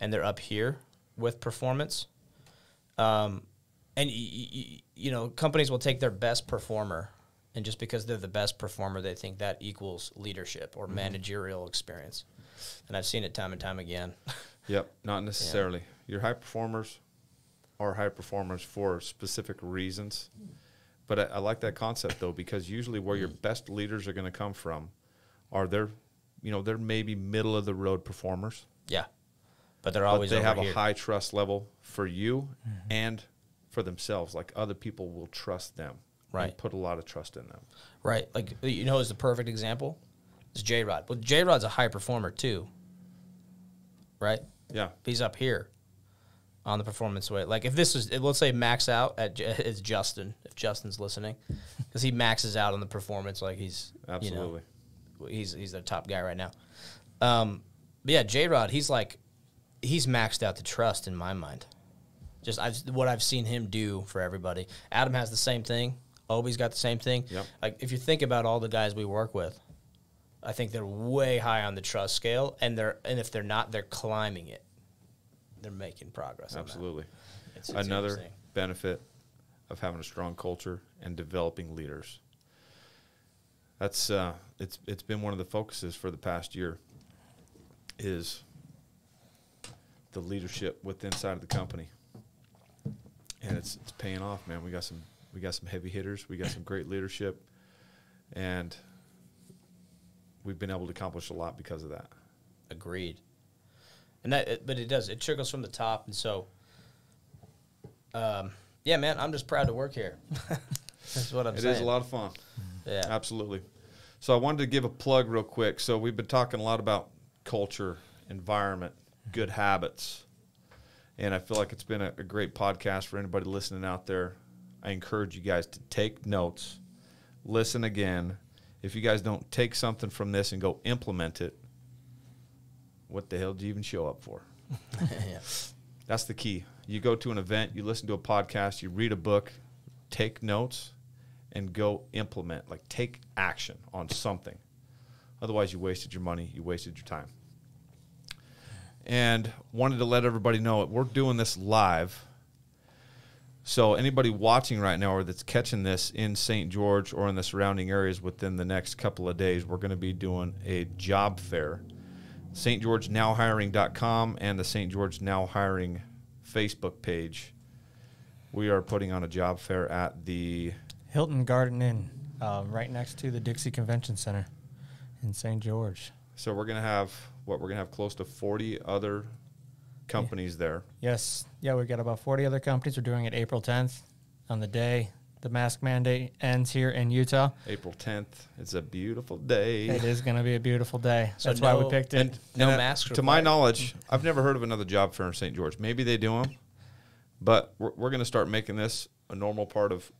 and they're up here with performance. And companies will take their best performer, and just because they're the best performer, they think that equals leadership or managerial experience. And I've seen it time and time again. Yep, not necessarily. Your high performers are high performers for specific reasons. But I like that concept, though, because usually where your best leaders are going to come from are they're maybe middle-of-the-road performers. Yeah, but they're always they have here. A high trust level for you and for themselves. Like other people will trust them. Right. And put a lot of trust in them. Right. Like, is the perfect example? It's J-Rod. Well, J-Rod's a high performer, too. Right? Yeah. He's up here on the performance way. Like, if this is, let's say max out it's Justin, if Justin's listening, because he maxes out on the performance like he's, absolutely. He's the top guy right now. But yeah, J-Rod, he's maxed out the trust in my mind. Just what I've seen him do for everybody. Adam has the same thing. Obi's got the same thing. Yep. Like, if you think about all the guys we work with, I think they're way high on the trust scale, and if they're not, they're climbing it. they're making progress. Absolutely. On that. It's Another interesting. benefit of having a strong culture and developing leaders. That's it's been one of the focuses for the past year is the leadership within inside of the company. And it's paying off, man. We got some heavy hitters, we got some great leadership, and we've been able to accomplish a lot because of that. Agreed. And but it does. It trickles from the top, and so, yeah, man, I'm just proud to work here. That's what I'm saying. It is a lot of fun. Yeah, absolutely. So I wanted to give a plug real quick. So we've been talking a lot about culture, environment, good habits, and I feel like it's been a great podcast for anybody listening out there. I encourage you guys to take notes, listen again. If you guys don't take something from this and go implement it, what the hell did you even show up for? yeah. That's the key. You go to an event, you listen to a podcast, you read a book, take notes, and go implement. Like, take action on something. Otherwise, you wasted your money, you wasted your time. And wanted to let everybody know we're doing this live. So anybody watching right now or that's catching this in St. George or in the surrounding areas within the next couple of days, we're going to be doing a job fair. stgeorgenowhiring.com and the St. George Now Hiring Facebook page. We are putting on a job fair at the Hilton Garden Inn, right next to the Dixie Convention Center in St. George. So we're going to have close to 40 other companies there. Yes. Yeah, we've got about 40 other companies. We're doing it April 10th on the day the mask mandate ends here in Utah. April 10th. It's a beautiful day. It is going to be a beautiful day. So That's why we picked it. And No masks To my required. knowledge, I've never heard of another job fair in St. George. Maybe they do them, but we're going to start making this a normal part of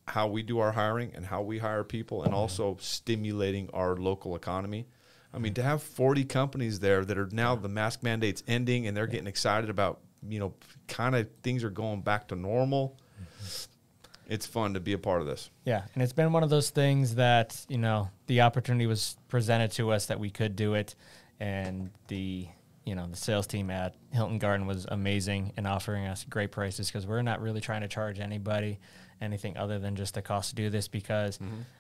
how we do our hiring and how we hire people, and also stimulating our local economy. I mean, to have 40 companies there that are now the mask mandate's ending and they're getting excited about, kind of things are going back to normal. It's fun to be a part of this. Yeah, and it's been one of those things that, the opportunity was presented to us that we could do it, and the sales team at Hilton Garden was amazing in offering us great prices, because we're not really trying to charge anybody anything other than just the cost to do this, because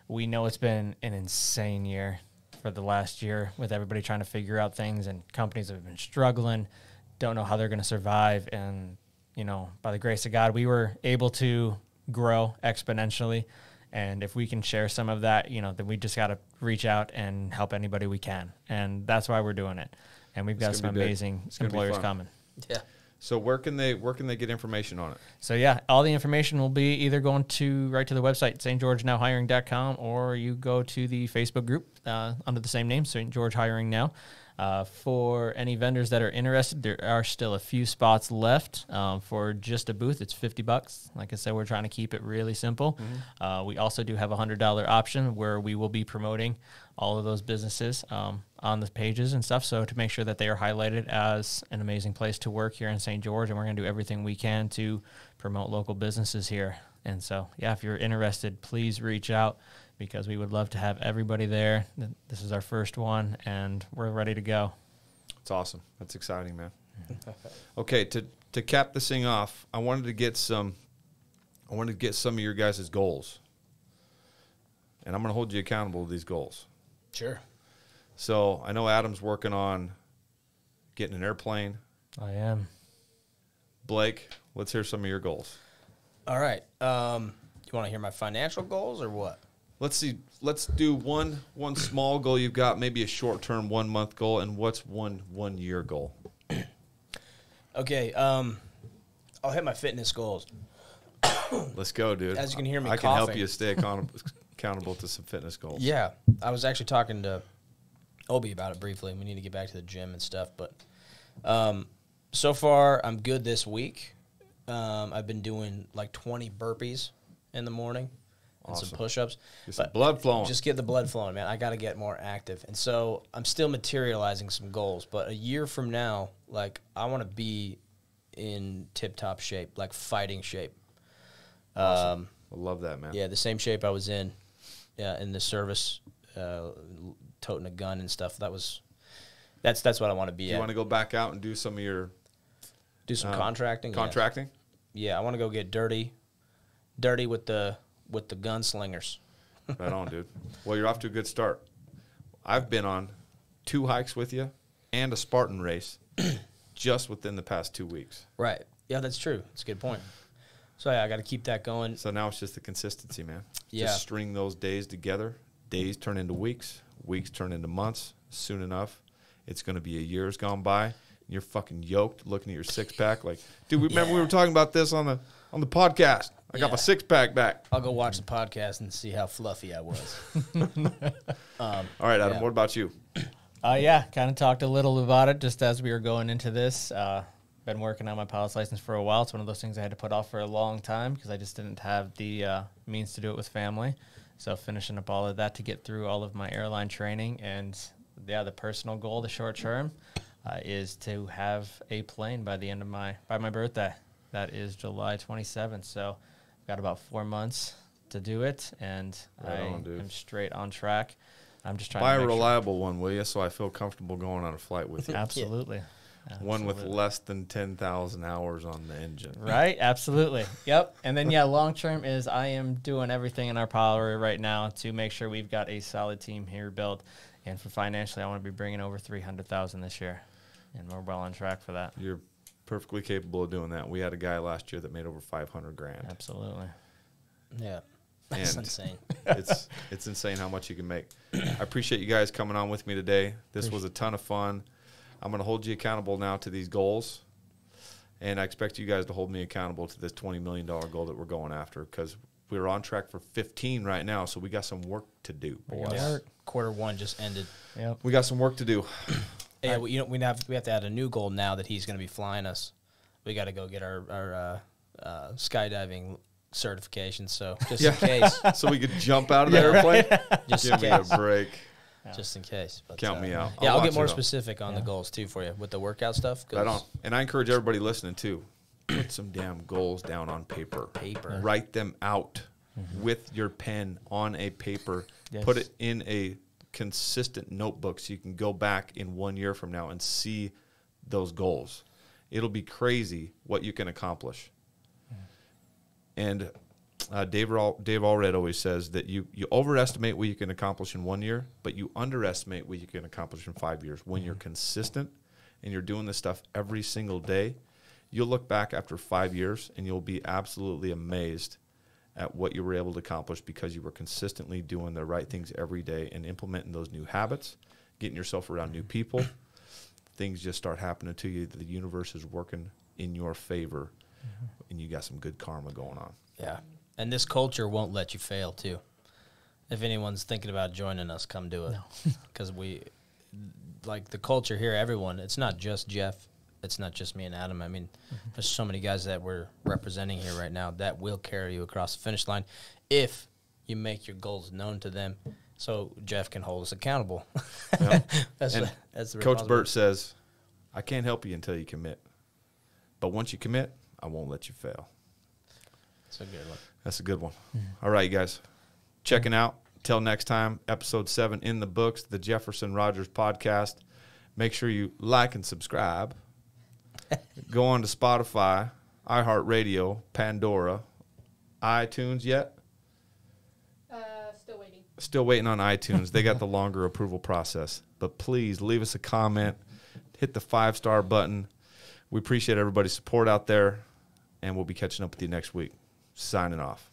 we know it's been an insane year for the last year with everybody trying to figure out things, and companies have been struggling, don't know how they're going to survive, and, by the grace of God, we were able to grow exponentially. And if we can share some of that, then we just got to reach out and help anybody we can. And that's why we're doing it. And we've got some amazing employers coming. Yeah. So where can they get information on it? So yeah, all the information will be either going right to the website, stgeorgenowhiring.com, or you go to the Facebook group under the same name, St. George Hiring Now. For any vendors that are interested, there are still a few spots left. For just a booth, it's $50. Like I said, we're trying to keep it really simple. We also do have a $100 option where we will be promoting all of those businesses on the pages and stuff, so to make sure that they are highlighted as an amazing place to work here in St. George, and we're going to do everything we can to promote local businesses here. And so, yeah, if you're interested, please reach out, because we would love to have everybody there. This is our first one, and we're ready to go. It's awesome. That's exciting, man. Okay, to cap this thing off, I wanted to get some of your guys' goals, and I'm going to hold you accountable to these goals. Sure. So I know Adam's working on getting an airplane. I am. Blake, let's hear some of your goals. All right. You want to hear my financial goals or what? Let's see. Let's do one small goal you've got, maybe a short-term 1 month goal, and what's one year goal? Okay. I'll hit my fitness goals. Let's go, dude. As you can hear me I can help coughing. you stay accountable to some fitness goals. Yeah. I was actually talking to Obi about it briefly. We need to get back to the gym and stuff. But so far, I'm good this week. I've been doing like 20 burpees in the morning and Awesome. some push-ups. Get some blood flowing. Just get the blood flowing, man. I got to get more active. And so I'm still materializing some goals. But a year from now, like, I want to be in tip-top shape, like fighting shape. Awesome. I love that, man. Yeah, the same shape I was in the service, toting a gun and stuff. That's what I want to be Do you at. want to go back out and do some of your Do some contracting. Contracting? Yeah, I want to go get dirty with the gunslingers. Right on, dude. Well, you're off to a good start. I've been on 2 hikes with you and a Spartan race just within the past 2 weeks. Right. Yeah, that's true. That's a good point. So, yeah, I got to keep that going. So now it's just the consistency, man. Yeah. Just string those days together. Days turn into weeks. Weeks turn into months. Soon enough, it's going to be a year's gone by. And you're fucking yoked looking at your six-pack like, dude, remember we were talking about this on the podcast. I got my six-pack back. I'll go watch the podcast and see how fluffy I was. All right, Adam, what about you? Yeah, kind of talked a little about it just as we were going into this. Been working on my pilot's license for a while. It's one of those things I had to put off for a long time because I just didn't have the means to do it with family. So finishing up all of that to get through all of my airline training. And, yeah, the personal goal, the short term, is to have a plane by the end of my birthday. That is July 27th. So I've got about 4 months to do it, and I'm straight on track. I'm just trying buy to a reliable one, will you, so I feel comfortable going on a flight with you. Absolutely. One with less than 10,000 hours on the engine. Right, absolutely. Yep. And then, yeah, long term is I am doing everything in our power right now to make sure we've got a solid team here built. And for financially, I want to be bringing over $300,000 this year, and we're well on track for that. You're perfectly capable of doing that. We had a guy last year that made over $500,000. Absolutely. Yeah. That's And insane. It's insane how much you can make. I appreciate you guys coming on with me today. This was a ton of fun. I'm going to hold you accountable now to these goals, and I expect you guys to hold me accountable to this $20 million goal that we're going after, because we're on track for 15 right now, so we got some work to do, boys. Yeah. Q1 just ended. Yep. We got some work to do. Yeah, we have to add a new goal now that he's going to be flying us. We got to go get our skydiving certification. So just in case, So we could jump out of the airplane? just Give in me a case, break. just in case. But, Count me out. Yeah, I'll watch get more it, though. specific on the goals too for you with the workout stuff. Right on. And I encourage everybody listening too, put some damn goals down on paper. Write them out with your pen on a paper. Yes. Put it in a consistent notebook so you can go back in 1 year from now and see those goals. It'll be crazy what you can accomplish. And Dave Allred always says that you overestimate what you can accomplish in 1 year, but you underestimate what you can accomplish in 5 years. When you're consistent and you're doing this stuff every single day, you'll look back after 5 years and you'll be absolutely amazed at what you were able to accomplish because you were consistently doing the right things every day and implementing those new habits, getting yourself around new people. Things just start happening to you. The universe is working in your favor, and you got some good karma going on. Yeah. And this culture won't let you fail, too. If anyone's thinking about joining us, come do it. Because the culture here, everyone, it's not just Jeff. It's not just me and Adam. I mean, there's so many guys that we're representing here right now that will carry you across the finish line if you make your goals known to them so Jeff can hold us accountable. Yep. That's And the Coach Burt says, I can't help you until you commit. But once you commit, I won't let you fail. That's a good one. That's a good one. All right, you guys. Checking out. Till next time, episode 7 in the books, the JeffersonKRogers podcast. Make sure you like and subscribe. Go on to Spotify, iHeartRadio, Pandora, iTunes yet? Still waiting. Still waiting on iTunes. They got the longer approval process. But please leave us a comment. Hit the 5-star button. We appreciate everybody's support out there, and we'll be catching up with you next week. Signing off.